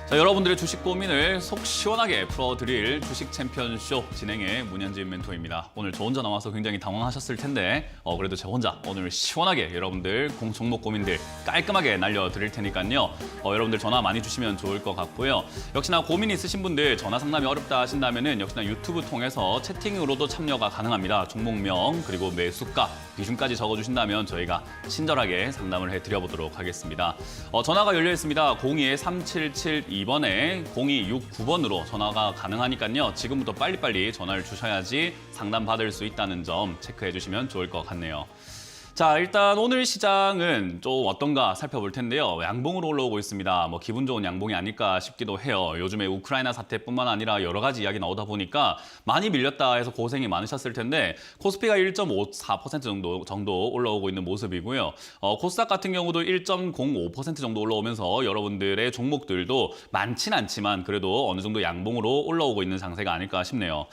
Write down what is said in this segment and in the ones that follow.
자, 여러분들의 주식 고민을 속 시원하게 풀어드릴 주식 챔피언쇼 진행의 문현진 멘토입니다. 오늘 저 혼자 나와서 굉장히 당황하셨을 텐데 그래도 저 혼자 오늘 시원하게 여러분들 종목 고민들 깔끔하게 날려드릴 테니까요. 여러분들 전화 많이 주시면 좋을 것 같고요. 역시나 고민 있으신 분들 전화 상담이 어렵다 하신다면은 역시나 유튜브 통해서 채팅으로도 참여가 가능합니다. 종목명 그리고 매수가 비중까지 적어주신다면 저희가 친절하게 상담을 해드려보도록 하겠습니다. 전화가 열려 있습니다. 02-3772번에 0269번으로 전화가 가능하니까요. 지금부터 빨리빨리 전화를 주셔야지 상담받을 수 있다는 점 체크해 주시면 좋을 것 같네요. 자, 일단 오늘 시장은 좀 어떤가 살펴볼 텐데요. 양봉으로 올라오고 있습니다. 기분 좋은 양봉이 아닐까 싶기도 해요. 요즘에 우크라이나 사태뿐만 아니라 여러 가지 이야기 나오다 보니까 많이 밀렸다 해서 고생이 많으셨을 텐데 코스피가 1.54% 정도 올라오고 있는 모습이고요. 코스닥 같은 경우도 1.05% 정도 올라오면서 여러분들의 종목들도 많진 않지만 그래도 어느 정도 양봉으로 올라오고 있는 장세가 아닐까 싶네요.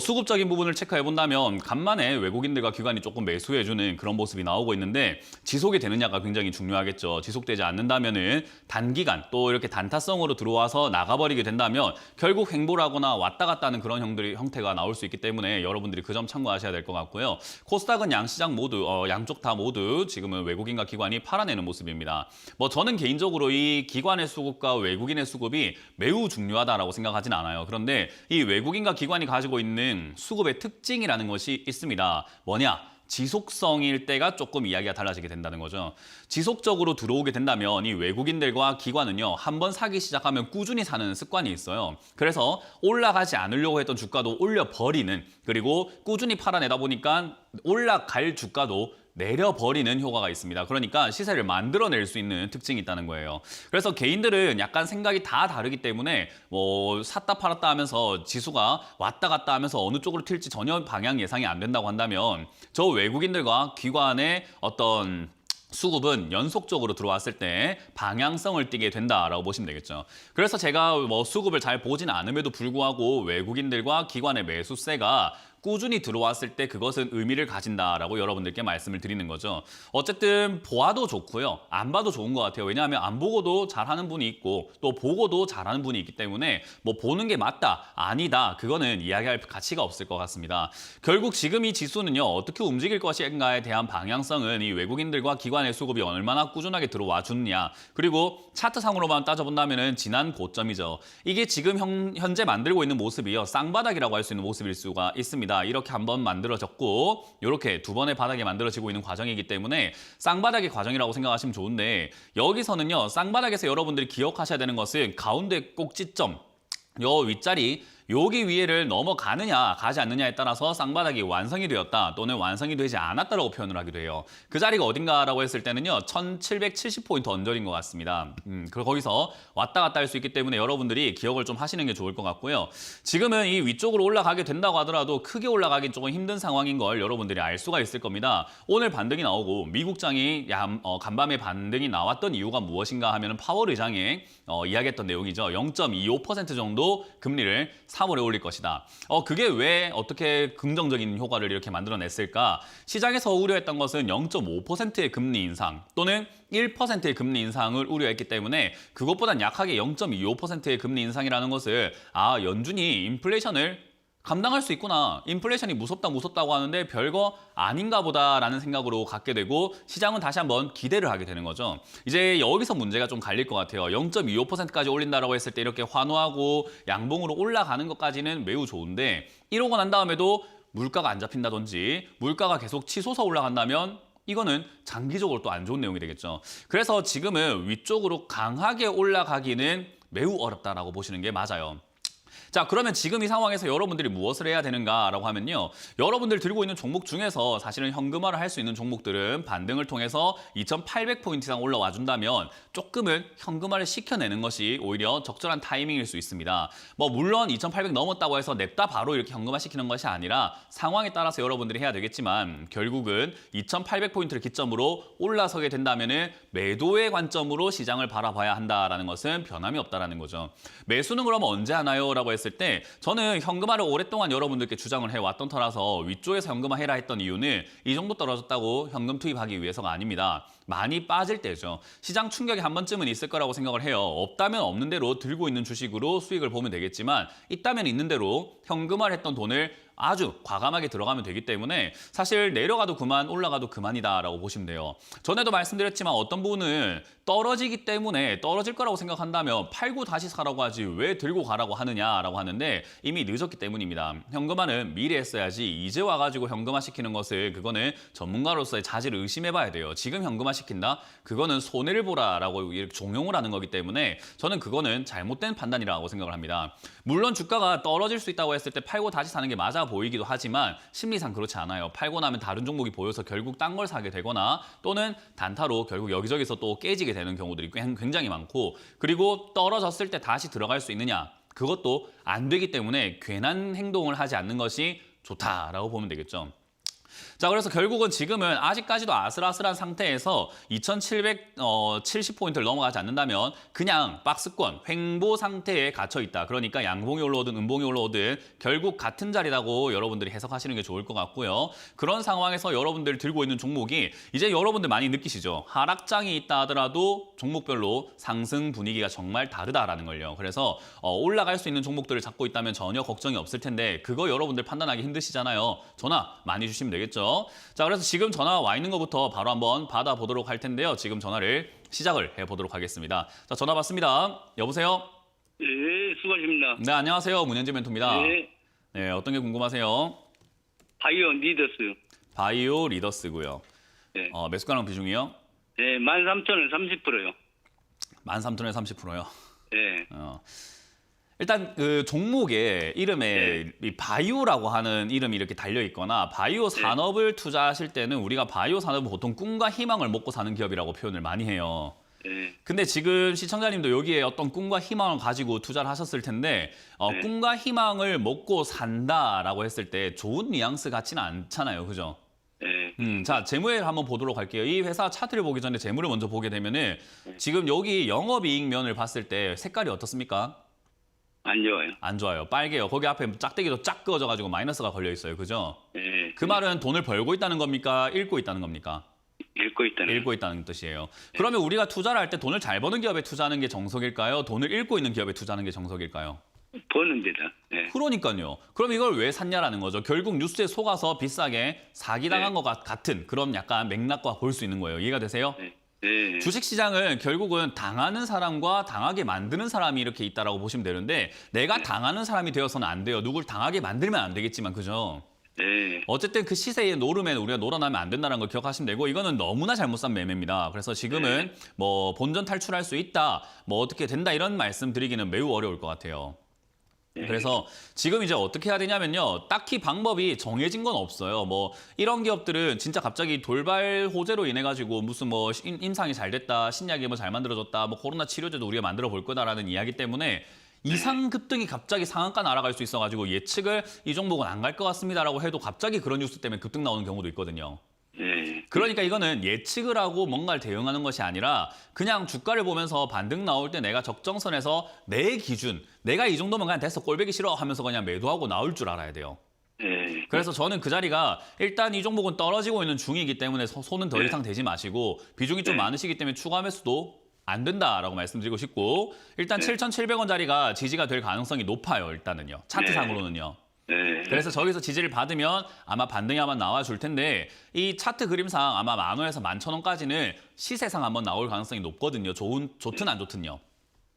수급적인 부분을 체크해 본다면 간만에 외국인들과 기관이 조금 매수해주는 그런 모습이 나오고 있는데 지속이 되느냐가 굉장히 중요하겠죠. 지속되지 않는다면은 단기간 또 이렇게 단타성으로 들어와서 나가버리게 된다면 결국 횡보라거나 왔다 갔다 하는 그런 형태가 나올 수 있기 때문에 여러분들이 그 점 참고하셔야 될 것 같고요. 코스닥은 양시장 모두 양쪽 다 모두 지금은 외국인과 기관이 팔아내는 모습입니다. 저는 개인적으로 이 기관의 수급과 외국인의 수급이 매우 중요하다라고 생각하진 않아요. 그런데 이 외국인과 기관이 가지고 있는 수급의 특징이라는 것이 있습니다. 뭐냐? 지속성일 때가 조금 이야기가 달라지게 된다는 거죠. 지속적으로 들어오게 된다면 이 외국인들과 기관은요, 한번 사기 시작하면 꾸준히 사는 습관이 있어요. 그래서 올라가지 않으려고 했던 주가도 올려버리는, 그리고 꾸준히 팔아내다 보니까 올라갈 주가도 내려버리는 효과가 있습니다. 그러니까 시세를 만들어낼 수 있는 특징이 있다는 거예요. 그래서 개인들은 약간 생각이 다 다르기 때문에 샀다 팔았다 하면서 지수가 왔다 갔다 하면서 어느 쪽으로 튈지 전혀 방향 예상이 안 된다고 한다면 저 외국인들과 기관의 어떤 수급은 연속적으로 들어왔을 때 방향성을 띠게 된다라고 보시면 되겠죠. 그래서 제가 수급을 잘 보진 않음에도 불구하고 외국인들과 기관의 매수세가 꾸준히 들어왔을 때 그것은 의미를 가진다라고 여러분들께 말씀을 드리는 거죠. 어쨌든 보아도 좋고요. 안 봐도 좋은 것 같아요. 왜냐하면 안 보고도 잘하는 분이 있고 또 보고도 잘하는 분이 있기 때문에 보는 게 맞다, 아니다, 그거는 이야기할 가치가 없을 것 같습니다. 결국 지금 이 지수는요. 어떻게 움직일 것인가에 대한 방향성은 이 외국인들과 기관의 수급이 얼마나 꾸준하게 들어와 주느냐, 그리고 차트상으로만 따져본다면 지난 고점이죠. 이게 지금 현재 만들고 있는 모습이요. 쌍바닥이라고 할 수 있는 모습일 수가 있습니다. 이렇게 한번 만들어졌고 이렇게 두 번의 바닥이 만들어지고 있는 과정이기 때문에 쌍바닥의 과정이라고 생각하시면 좋은데, 여기서는요 쌍바닥에서 여러분들이 기억하셔야 되는 것은 가운데 꼭지점, 요 윗자리, 여기 위에를 넘어가느냐 가지 않느냐에 따라서 쌍바닥이 완성이 되었다 또는 완성이 되지 않았다라고 표현을 하기도 해요. 그 자리가 어딘가라고 했을 때는요 1770포인트 언저리인 것 같습니다. 거기서 왔다 갔다 할 수 있기 때문에 여러분들이 기억을 좀 하시는 게 좋을 것 같고요. 지금은 이 위쪽으로 올라가게 된다고 하더라도 크게 올라가긴 조금 힘든 상황인 걸 여러분들이 알 수가 있을 겁니다. 오늘 반등이 나오고 미국장이 간밤에 반등이 나왔던 이유가 무엇인가 하면 파월 의장이 이야기했던 내용이죠. 0.25% 정도 금리를 3월에 올릴 것이다. 그게 왜 어떻게 긍정적인 효과를 이렇게 만들어냈을까? 시장에서 우려했던 것은 0.5%의 금리 인상 또는 1%의 금리 인상을 우려했기 때문에 그것보단 약하게 0.25%의 금리 인상이라는 것을 연준이 인플레이션을 감당할 수 있구나. 인플레이션이 무섭다고 하는데 별거 아닌가 보다라는 생각으로 갖게 되고 시장은 다시 한번 기대를 하게 되는 거죠. 이제 여기서 문제가 좀 갈릴 것 같아요. 0.25%까지 올린다라고 했을 때 이렇게 환호하고 양봉으로 올라가는 것까지는 매우 좋은데 이러고 난 다음에도 물가가 안 잡힌다든지 물가가 계속 치솟아 올라간다면 이거는 장기적으로 또 안 좋은 내용이 되겠죠. 그래서 지금은 위쪽으로 강하게 올라가기는 매우 어렵다라고 보시는 게 맞아요. 자, 그러면 지금 이 상황에서 여러분들이 무엇을 해야 되는가라고 하면요. 여러분들 들고 있는 종목 중에서 사실은 현금화를 할 수 있는 종목들은 반등을 통해서 2800포인트 이상 올라와 준다면 조금은 현금화를 시켜내는 것이 오히려 적절한 타이밍일 수 있습니다. 물론 2800 넘었다고 해서 냅다 바로 이렇게 현금화 시키는 것이 아니라 상황에 따라서 여러분들이 해야 되겠지만 결국은 2800포인트를 기점으로 올라서게 된다면 매도의 관점으로 시장을 바라봐야 한다는 것은 변함이 없다는 거죠. 매수는 그러면 언제 하나요? 라고 했을 때 저는 현금화를 오랫동안 여러분들께 주장을 해왔던 터라서 위쪽에서 현금화 해라 했던 이유는 이 정도 떨어졌다고 현금 투입하기 위해서가 아닙니다. 많이 빠질 때죠. 시장 충격이 한 번쯤은 있을 거라고 생각을 해요. 없다면 없는 대로 들고 있는 주식으로 수익을 보면 되겠지만 있다면 있는 대로 현금화했던 돈을 아주 과감하게 들어가면 되기 때문에 사실 내려가도 그만 올라가도 그만이다라고 보시면 돼요. 전에도 말씀드렸지만 어떤 분은 떨어지기 때문에 떨어질 거라고 생각한다면 팔고 다시 사라고 하지 왜 들고 가라고 하느냐라고 하는데 이미 늦었기 때문입니다. 현금화는 미리 했어야지 이제 와가지고 현금화 시키는 것을 그거는 전문가로서의 자질을 의심해봐야 돼요. 지금 현금화 시킨다? 그거는 손해를 보라라고 이렇게 종용을 하는 거기 때문에 저는 그거는 잘못된 판단이라고 생각을 합니다. 물론 주가가 떨어질 수 있다고 했을 때 팔고 다시 사는 게 맞아 보이기도 하지만 심리상 그렇지 않아요. 팔고 나면 다른 종목이 보여서 결국 딴 걸 사게 되거나 또는 단타로 결국 여기저기서 또 깨지게 되는 경우들이 굉장히 많고 그리고 떨어졌을 때 다시 들어갈 수 있느냐 그것도 안 되기 때문에 괜한 행동을 하지 않는 것이 좋다라고 보면 되겠죠. 자, 그래서 결국은 지금은 아직까지도 아슬아슬한 상태에서 2,770포인트를 넘어가지 않는다면 그냥 박스권, 횡보 상태에 갇혀 있다. 그러니까 양봉이 올라오든 음봉이 올라오든 결국 같은 자리라고 여러분들이 해석하시는 게 좋을 것 같고요. 그런 상황에서 여러분들이 들고 있는 종목이 이제 여러분들 많이 느끼시죠? 하락장이 있다 하더라도 종목별로 상승 분위기가 정말 다르다라는 걸요. 그래서 올라갈 수 있는 종목들을 잡고 있다면 전혀 걱정이 없을 텐데 그거 여러분들 판단하기 힘드시잖아요. 전화 많이 주시면 되겠죠. 자, 그래서 지금 전화 와 있는 것부터 바로 한번 받아보도록 할 텐데요. 지금 전화를 시작을 해보도록 하겠습니다. 자, 전화 받습니다. 여보세요? 네, 수고하십니다. 네, 안녕하세요. 문현지 멘토입니다. 네, 네, 어떤 게 궁금하세요? 바이오 리더스. 바이오 리더스고요. 네, 매수가랑 비중이요? 네, 13,000원 30%요. 13,000원에 30%요. 네, 일단 그 종목의 이름에 네. 이 바이오라고 하는 이름이 이렇게 달려 있거나 바이오 산업을 투자하실 때는 우리가 바이오 산업은 보통 꿈과 희망을 먹고 사는 기업이라고 표현을 많이 해요. 네, 근데 지금 시청자님도 여기에 어떤 꿈과 희망을 가지고 투자를 하셨을 텐데 네. 꿈과 희망을 먹고 산다라고 했을 때 좋은 뉘앙스 같지는 않잖아요. 그죠? 네, 자, 재무를 한번 보도록 할게요. 이 회사 차트를 보기 전에 재무를 먼저 보게 되면은 지금 여기 영업이익 면을 봤을 때 색깔이 어떻습니까? 안 좋아요. 안 좋아요. 빨개요. 거기 앞에 짝대기도 쫙 그어져가지고 마이너스가 걸려 있어요. 그죠? 네, 그 말은 돈을 벌고 있다는 겁니까? 잃고 있다는 겁니까? 읽고 있다는. 잃고 있다는 뜻이에요. 그러면 우리가 투자를 할 때 돈을 잘 버는 기업에 투자하는 게 정석일까요? 돈을 잃고 있는 기업에 투자하는 게 정석일까요? 버는 데다. 네, 그러니까요. 그럼 이걸 왜 샀냐라는 거죠. 결국 뉴스에 속아서 비싸게 사기당한 네. 것 같은 그런 약간 맥락과 볼 수 있는 거예요. 이해가 되세요? 네, 네, 주식시장은 결국은 당하는 사람과 당하게 만드는 사람이 이렇게 있다라고 보시면 되는데 내가 당하는 사람이 되어서는 안 돼요. 누굴 당하게 만들면 안 되겠지만 그죠? 네, 어쨌든 그 시세에 노름에 우리가 놀아나면 안 된다는 걸 기억하시면 되고 이거는 너무나 잘못 산 매매입니다. 그래서 지금은 뭐 본전 탈출할 수 있다, 뭐 어떻게 된다 이런 말씀 드리기는 매우 어려울 것 같아요. 그래서 지금 이제 어떻게 해야 되냐면요. 딱히 방법이 정해진 건 없어요. 뭐 이런 기업들은 진짜 갑자기 돌발 호재로 인해 가지고 무슨 뭐 임상이 잘 됐다, 신약이 뭐 잘 만들어졌다, 뭐 코로나 치료제도 우리가 만들어 볼 거다라는 이야기 때문에 이상 급등이 갑자기 상한가 날아갈 수 있어가지고 예측을 이 종목은 안 갈 것 같습니다라고 해도 갑자기 그런 뉴스 때문에 급등 나오는 경우도 있거든요. 네, 그러니까 이거는 예측을 하고 뭔가를 대응하는 것이 아니라 그냥 주가를 보면서 반등 나올 때 내가 적정선에서 내 기준, 내가 이 정도면 그냥 됐어 꼴보기 싫어 하면서 그냥 매도하고 나올 줄 알아야 돼요. 네, 그래서 저는 그 자리가 일단 이 종목은 떨어지고 있는 중이기 때문에 손은 더 이상 대지 마시고 비중이 좀 많으시기 때문에 추가 매수도 안 된다라고 말씀드리고 싶고 일단 7,700원짜리가 지지가 될 가능성이 높아요. 일단은요. 차트상으로는요. 네, 그래서 저기서 지지를 받으면 아마 반등이 한번 나와줄 텐데 이 차트 그림상 아마 10,000원에서 11,000원까지는 시세상 한번 나올 가능성이 높거든요. 좋든 안 좋든요.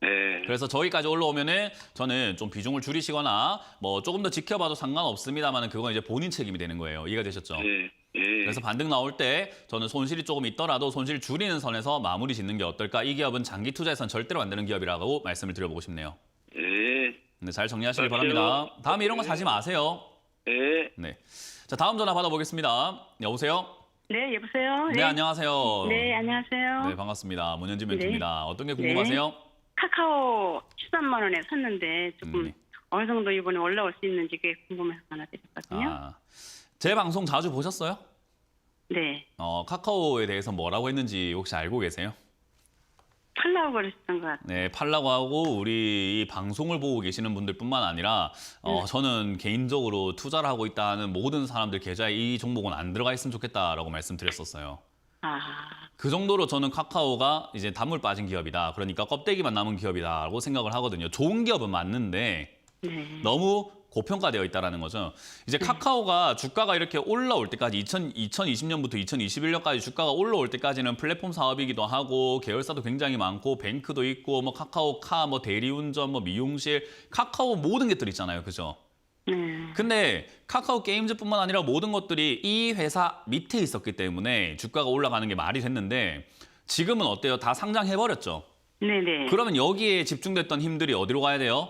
네, 그래서 저기까지 올라오면은 저는 좀 비중을 줄이시거나 뭐 조금 더 지켜봐도 상관없습니다만 그건 이제 본인 책임이 되는 거예요. 이해가 되셨죠? 네, 네. 그래서 반등 나올 때 저는 손실이 조금 있더라도 손실 줄이는 선에서 마무리 짓는 게 어떨까? 이 기업은 장기 투자에선 절대로 안 되는 기업이라고 말씀을 드려보고 싶네요. 네, 네, 잘 정리하시기 그렇죠. 바랍니다. 다음에 이런 거 사지 마세요. 네. 네. 자, 다음 전화 받아보겠습니다. 여보세요? 네, 여보세요? 네, 안녕하세요. 네, 안녕하세요. 네, 반갑습니다. 문현진 멘토입니다. 어떤 게 궁금하세요? 카카오 13만 원에 샀는데 조금 네. 어느 정도 이번에 올라올 수 있는지 그게 궁금해서 전화 드렸거든요. 제 방송 자주 보셨어요? 네. 카카오에 대해서 뭐라고 했는지 혹시 알고 계세요? 팔라고 그러셨던 것 같아요. 네, 팔라고 하고 우리 이 방송을 보고 계시는 분들뿐만 아니라 저는 개인적으로 투자를 하고 있다는 모든 사람들 계좌에 이 종목은 안 들어가 있으면 좋겠다라고 말씀드렸었어요. 아, 그 정도로 저는 카카오가 이제 단물 빠진 기업이다. 그러니까 껍데기만 남은 기업이다라고 생각을 하거든요. 좋은 기업은 맞는데 네. 너무 고평가되어 있다는 거죠. 이제 카카오가 주가가 이렇게 올라올 때까지 2020년부터 2021년까지 주가가 올라올 때까지는 플랫폼 사업이기도 하고 계열사도 굉장히 많고 뱅크도 있고 뭐 카카오카, 뭐 대리운전, 뭐 미용실, 카카오 모든 것들 있잖아요. 그죠? 근데 카카오 게임즈뿐만 아니라 모든 것들이 이 회사 밑에 있었기 때문에 주가가 올라가는 게 말이 됐는데 지금은 어때요? 다 상장해버렸죠. 네네. 그러면 여기에 집중됐던 힘들이 어디로 가야 돼요?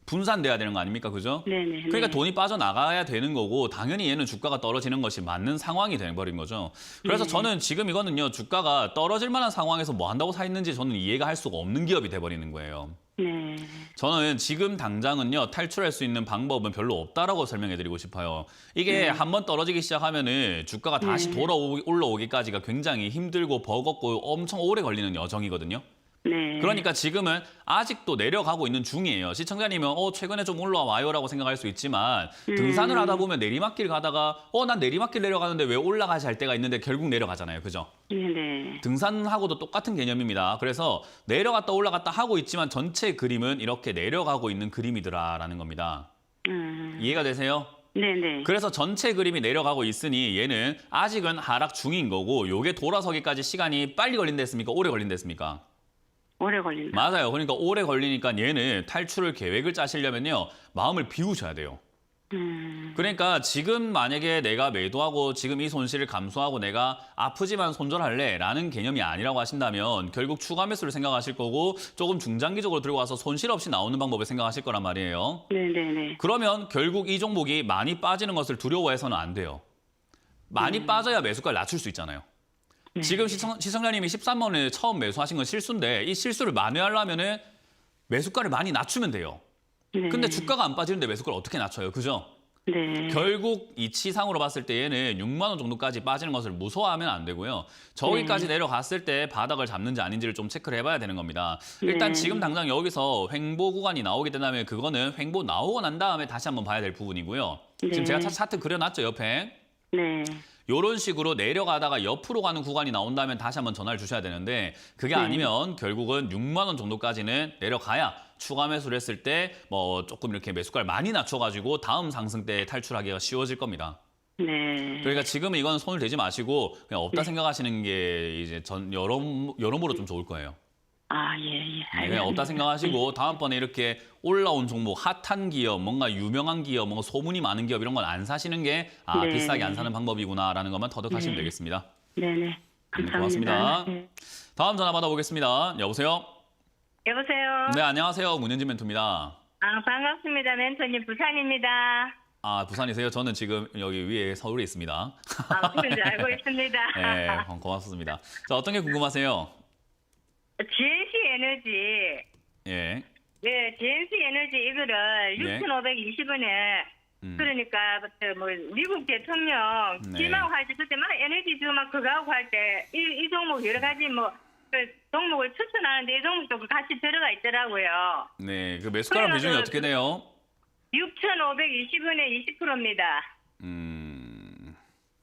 분산돼야 되는 거 아닙니까? 그죠? 네네. 그러니까 돈이 빠져나가야 되는 거고 당연히 얘는 주가가 떨어지는 것이 맞는 상황이 돼버린 거죠. 그래서 저는 지금 이거는요. 주가가 떨어질 만한 상황에서 뭐 한다고 사 있는지 저는 이해가 할 수가 없는 기업이 돼버리는 거예요. 네. 저는 지금 당장은요. 탈출할 수 있는 방법은 별로 없다라고 설명해드리고 싶어요. 이게 한번 떨어지기 시작하면은 주가가 다시 올라오기까지가 굉장히 힘들고 버겁고 엄청 오래 걸리는 여정이거든요. 네. 그러니까 지금은 아직도 내려가고 있는 중이에요. 시청자님은 최근에 좀 올라와요라고 생각할 수 있지만 등산을 하다 보면 내리막길 가다가 난 내리막길 내려가는데 왜 올라가지 할 때가 있는데 결국 내려가잖아요. 그죠? 네네. 등산하고도 똑같은 개념입니다. 그래서 내려갔다 올라갔다 하고 있지만 전체 그림은 이렇게 내려가고 있는 그림이더라라는 겁니다. 이해가 되세요? 네네. 그래서 전체 그림이 내려가고 있으니 얘는 아직은 하락 중인 거고 요게 돌아서기까지 시간이 빨리 걸린댔습니까? 오래 걸린댔습니까? 오래 걸린다. 맞아요. 그러니까 오래 걸리니까 얘는 탈출을 계획을 짜시려면요. 마음을 비우셔야 돼요. 그러니까 지금 만약에 내가 매도하고 지금 이 손실을 감수하고 내가 아프지만 손절할래 라는 개념이 아니라고 하신다면 결국 추가 매수를 생각하실 거고 조금 중장기적으로 들고 와서 손실 없이 나오는 방법을 생각하실 거란 말이에요. 네네네. 그러면 결국 이 종목이 많이 빠지는 것을 두려워해서는 안 돼요. 많이 빠져야 매수가를 낮출 수 있잖아요. 지금 시청자님이 13만 원에 처음 매수하신 건 실수인데 이 실수를 만회하려면은 매수가를 많이 낮추면 돼요. 네. 근데 주가가 안 빠지는데 매수가를 어떻게 낮춰요? 그죠? 네. 결국 이 치상으로 봤을 때 얘는 6만 원 정도까지 빠지는 것을 무서워하면 안 되고요. 저기까지 내려갔을 때 바닥을 잡는지 아닌지를 좀 체크를 해봐야 되는 겁니다. 일단 네. 지금 당장 여기서 횡보 구간이 나오게 된다면 그거는 횡보 나오고 난 다음에 다시 한번 봐야 될 부분이고요. 지금 네. 제가 차트 그려놨죠, 옆에. 네. 이런 식으로 내려가다가 옆으로 가는 구간이 나온다면 다시 한번 전화를 주셔야 되는데 그게 아니면 결국은 6만 원 정도까지는 내려가야 추가 매수를 했을 때 뭐 조금 이렇게 매수가를 많이 낮춰가지고 다음 상승 때 탈출하기가 쉬워질 겁니다. 네. 그러니까 지금은 이건 손을 대지 마시고 그냥 없다 생각하시는 게 이제 여러모로 좀 좋을 거예요. 아, 예, 예. 네, 그냥 없다 생각하시고 다음번에 이렇게 올라온 종목, 핫한 기업, 뭔가 유명한 기업, 뭔가 소문이 많은 기업 이런 건 안 사시는 게 네. 비싸게 안 사는 방법이구나라는 것만 터득하시면 되겠습니다. 네네. 감사합니다. 고맙습니다. 네. 다음 전화 받아보겠습니다. 여보세요? 여보세요. 네, 안녕하세요. 문현진 멘토입니다. 반갑습니다. 멘토님 부산입니다. 아, 부산이세요? 저는 지금 여기 위에 서울에 있습니다. 그런지 알고 있습니다. 네, 고맙습니다. 자, 어떤 게 궁금하세요? GNC 에너지. 예. 네, GNC 에너지 이거를 네. 6,520원에 그러니까 뭐 미국 대통령 네. 실망할 때 그때 막 에너지 주막 그거 하고 할 때 이 종목 여러 가지 뭐 그 종목을 추천하는데 이 종목도 같이 들어가 있더라고요. 네, 그 매수가랑 비중이 어떻게 돼요? 6,520원에 20%입니다.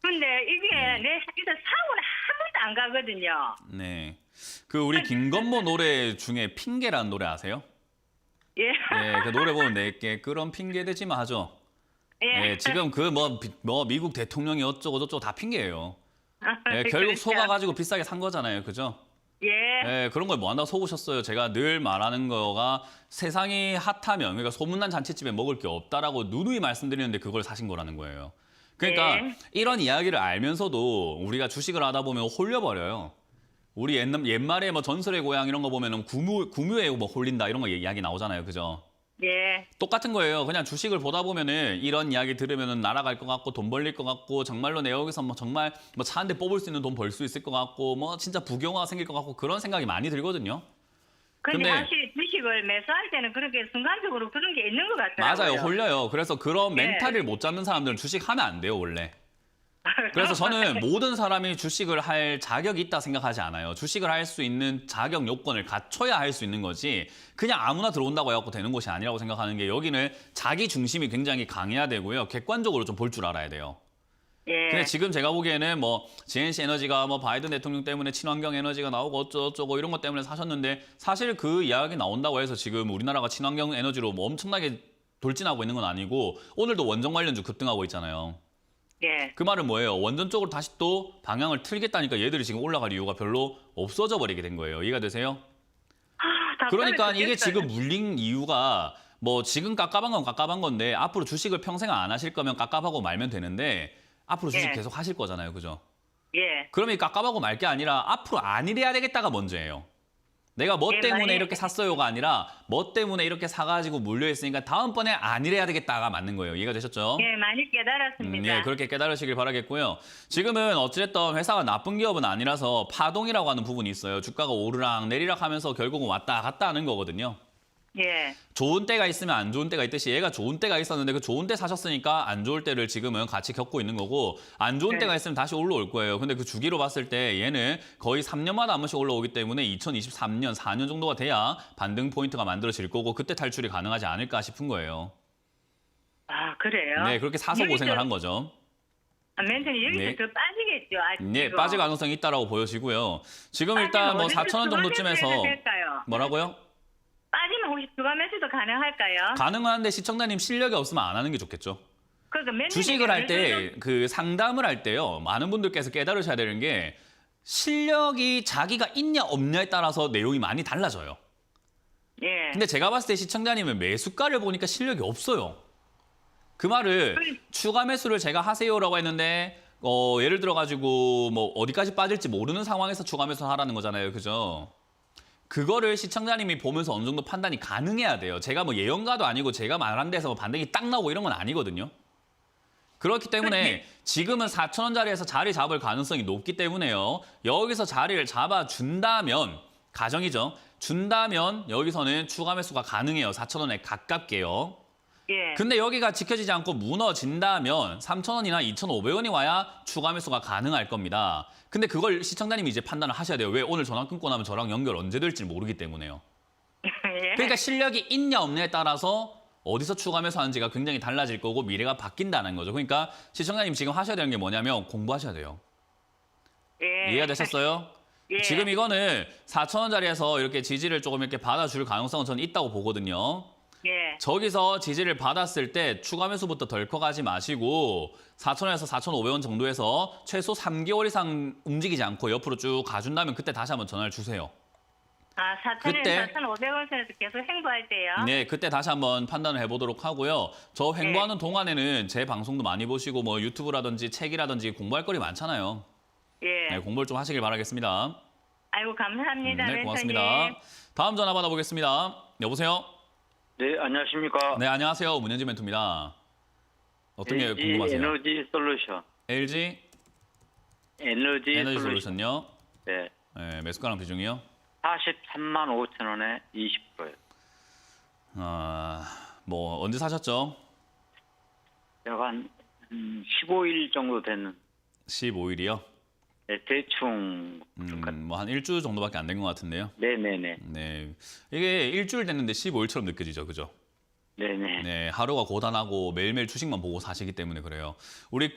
근데 이게 내 이거 사고는 한 번도 안 가거든요. 네. 그 우리 김건모 노래 중에 핑계라는 노래 아세요? 예. 네, 그 노래 보면 내게 그런 핑계 대지 마 하죠. 예. 네, 지금 그 뭐 미국 대통령이 어쩌고 저쩌고 다 핑계예요. 네, 결국 그렇죠. 속아가지고 비싸게 산 거잖아요, 그죠? 예. 네, 그런 걸 뭐 한다고 속으셨어요. 제가 늘 말하는 거가 세상이 핫하면 그러니까 소문난 잔치집에 먹을 게 없다라고 누누이 말씀드리는데 그걸 사신 거라는 거예요. 그러니까 네. 이런 이야기를 알면서도 우리가 주식을 하다 보면 홀려버려요. 우리 옛말에 뭐 전설의 고향 이런 거 보면은 구뮤에 뭐 홀린다 이런 거 이야기 나오잖아요, 그죠? 예. 똑같은 거예요. 그냥 주식을 보다 보면은 이런 이야기 들으면은 날아갈 것 같고 돈 벌릴 것 같고 정말로 내 여기서 뭐 정말 뭐 차 한 대 뽑을 수 있는 돈 벌 수 있을 것 같고 뭐 진짜 부경화가 생길 것 같고 그런 생각이 많이 들거든요. 근데 근데- 확실히 주식을 매수할 때는 그렇게 순간적으로 그런 게 있는 것 같더라고요. 맞아요. 홀려요. 그래서 그런 네. 멘탈을 못 잡는 사람들은 주식하면 안 돼요, 원래. 그래서 저는 모든 사람이 주식을 할 자격이 있다 생각하지 않아요. 주식을 할 수 있는 자격 요건을 갖춰야 할 수 있는 거지 그냥 아무나 들어온다고 해갖고 되는 것이 아니라고 생각하는 게 여기는 자기 중심이 굉장히 강해야 되고요. 객관적으로 좀 볼 줄 알아야 돼요. 근데 예. 지금 제가 보기에는 뭐 GNC 에너지가 뭐 바이든 대통령 때문에 친환경 에너지가 나오고 어쩌고저쩌고 이런 것 때문에 사셨는데 사실 그 이야기 나온다고 해서 지금 우리나라가 친환경 에너지로 뭐 엄청나게 돌진하고 있는 건 아니고 오늘도 원전 관련주 급등하고 있잖아요. 예. 그 말은 뭐예요? 원전 쪽으로 다시 또 방향을 틀겠다니까 얘들이 지금 올라갈 이유가 별로 없어져 버리게 된 거예요. 이해가 되세요? 그러니까 이게 지금 물린 이유가 뭐 지금 깝깝한 건 깝깝한 건데 앞으로 주식을 평생 안 하실 거면 깝깝하고 말면 되는데 앞으로 주식 예. 계속 하실 거잖아요. 그죠? 예. 그러면 이 깝깝하고 말 게 아니라 앞으로 안 이래야 되겠다가 먼저예요. 내가 뭐 예, 때문에 만약에- 이렇게 샀어요가 아니라 뭐 때문에 이렇게 사가지고 물려있으니까 다음번에 안 이래야 되겠다가 맞는 거예요. 이해가 되셨죠? 예, 많이 깨달았습니다. 예, 그렇게 깨달으시길 바라겠고요. 지금은 어찌됐든 회사가 나쁜 기업은 아니라서 파동이라고 하는 부분이 있어요. 주가가 오르락 내리락 하면서 결국은 왔다 갔다 하는 거거든요. 예. 좋은 때가 있으면 안 좋은 때가 있듯이 얘가 좋은 때가 있었는데 그 좋은 때 사셨으니까 안 좋을 때를 지금은 같이 겪고 있는 거고 안 좋은 네. 때가 있으면 다시 올라올 거예요. 근데 그 주기로 봤을 때 얘는 거의 3년마다 한 번씩 올라오기 때문에 2023년, 4년 정도가 돼야 반등 포인트가 만들어질 거고 그때 탈출이 가능하지 않을까 싶은 거예요. 아, 그래요? 네, 그렇게 사서 여기서- 고생을 한 거죠. 아, 멘토님 여기서 네. 더 빠지겠죠. 아직 네, 지금. 빠질 가능성이 있다라고 보여지고요. 지금 빠지면 일단 뭐 어디서 4,000원 정도쯤에서 주간 매수해도 될까요? 뭐라고요? 빠지면 혹시 주간 매수도 가능할까요? 가능한데 시청자님 실력이 없으면 안 하는 게 좋겠죠. 그러니까 멘토님이 주식을 할 어느 때 그 상담을 할 때요. 많은 분들께서 깨달으셔야 되는 게 실력이 자기가 있냐 없냐에 따라서 내용이 많이 달라져요. 정도- 예. 근데 제가 봤을 때 시청자님은 매수가를 보니까 실력이 없어요. 그 말을 추가 매수를 제가 하세요라고 했는데 예를 들어 가지고 뭐 어디까지 빠질지 모르는 상황에서 추가 매수 하라는 거잖아요. 그죠? 그거를 시청자님이 보면서 어느 정도 판단이 가능해야 돼요. 제가 뭐 예언가도 아니고 제가 말한 데서 뭐 반등이 딱 나오고 이런 건 아니거든요. 그렇기 때문에 지금은 4,000원짜리에서 자리 잡을 가능성이 높기 때문에요. 여기서 자리를 잡아준다면, 가정이죠. 준다면 여기서는 추가 매수가 가능해요. 4,000원에 가깝게요. 예. 근데 여기가 지켜지지 않고 무너진다면 3,000원이나 2,500원이 와야 추가 매수가 가능할 겁니다. 근데 그걸 시청자님이 이제 판단을 하셔야 돼요. 왜? 오늘 전화 끊고 나면 저랑 연결 언제 될지 모르기 때문에요. 예. 그러니까 실력이 있냐 없냐에 따라서 어디서 추가 매수하는지가 굉장히 달라질 거고 미래가 바뀐다는 거죠. 그러니까 시청자님 지금 하셔야 되는 게 뭐냐면 공부하셔야 돼요. 예. 이해가 되셨어요? 예. 지금 이거는 4,000원짜리에서 이렇게 지지를 조금 이렇게 받아줄 가능성은 저는 있다고 보거든요. 예. 저기서 지지를 받았을 때 추가 매수부터 덜컥하지 마시고 4,000원에서 4,500원 정도에서 최소 3개월 이상 움직이지 않고 옆으로 쭉 가준다면 그때 다시 한번 전화를 주세요. 아, 4,000원, 그때- 4,500원 선에서 계속 행보할 때요? 네, 그때 다시 한번 판단을 해보도록 하고요. 저 횡보하는 동안에는 제 방송도 많이 보시고 뭐 유튜브라든지 책이라든지 공부할 거리 많잖아요. 예. 네, 공부를 좀 하시길 바라겠습니다. 아이고, 감사합니다. 네, 멘토님. 고맙습니다. 다음 전화 받아보겠습니다. 여보세요? 네, 안녕하십니까. 네, 안녕하세요. 문현지 멘토입니다. 어떤 게 LG 궁금하세요? 에너지 솔루션. LG 에너지 에너지 솔루션. 솔루션요? 네. 네, 매수가랑 비중이요? 43만 5천 원에 20%예요. 뭐 언제 사셨죠? 제가 한 15일 정도 됐는 15일이요? 네, 대충 뭐 한 일주 정도밖에 안 된 것 같은데요. 네네네. 네, 이게 일주일 됐는데 15일처럼 느껴지죠, 그죠? 네네. 네, 하루가 고단하고 매일매일 주식만 보고 사시기 때문에 그래요.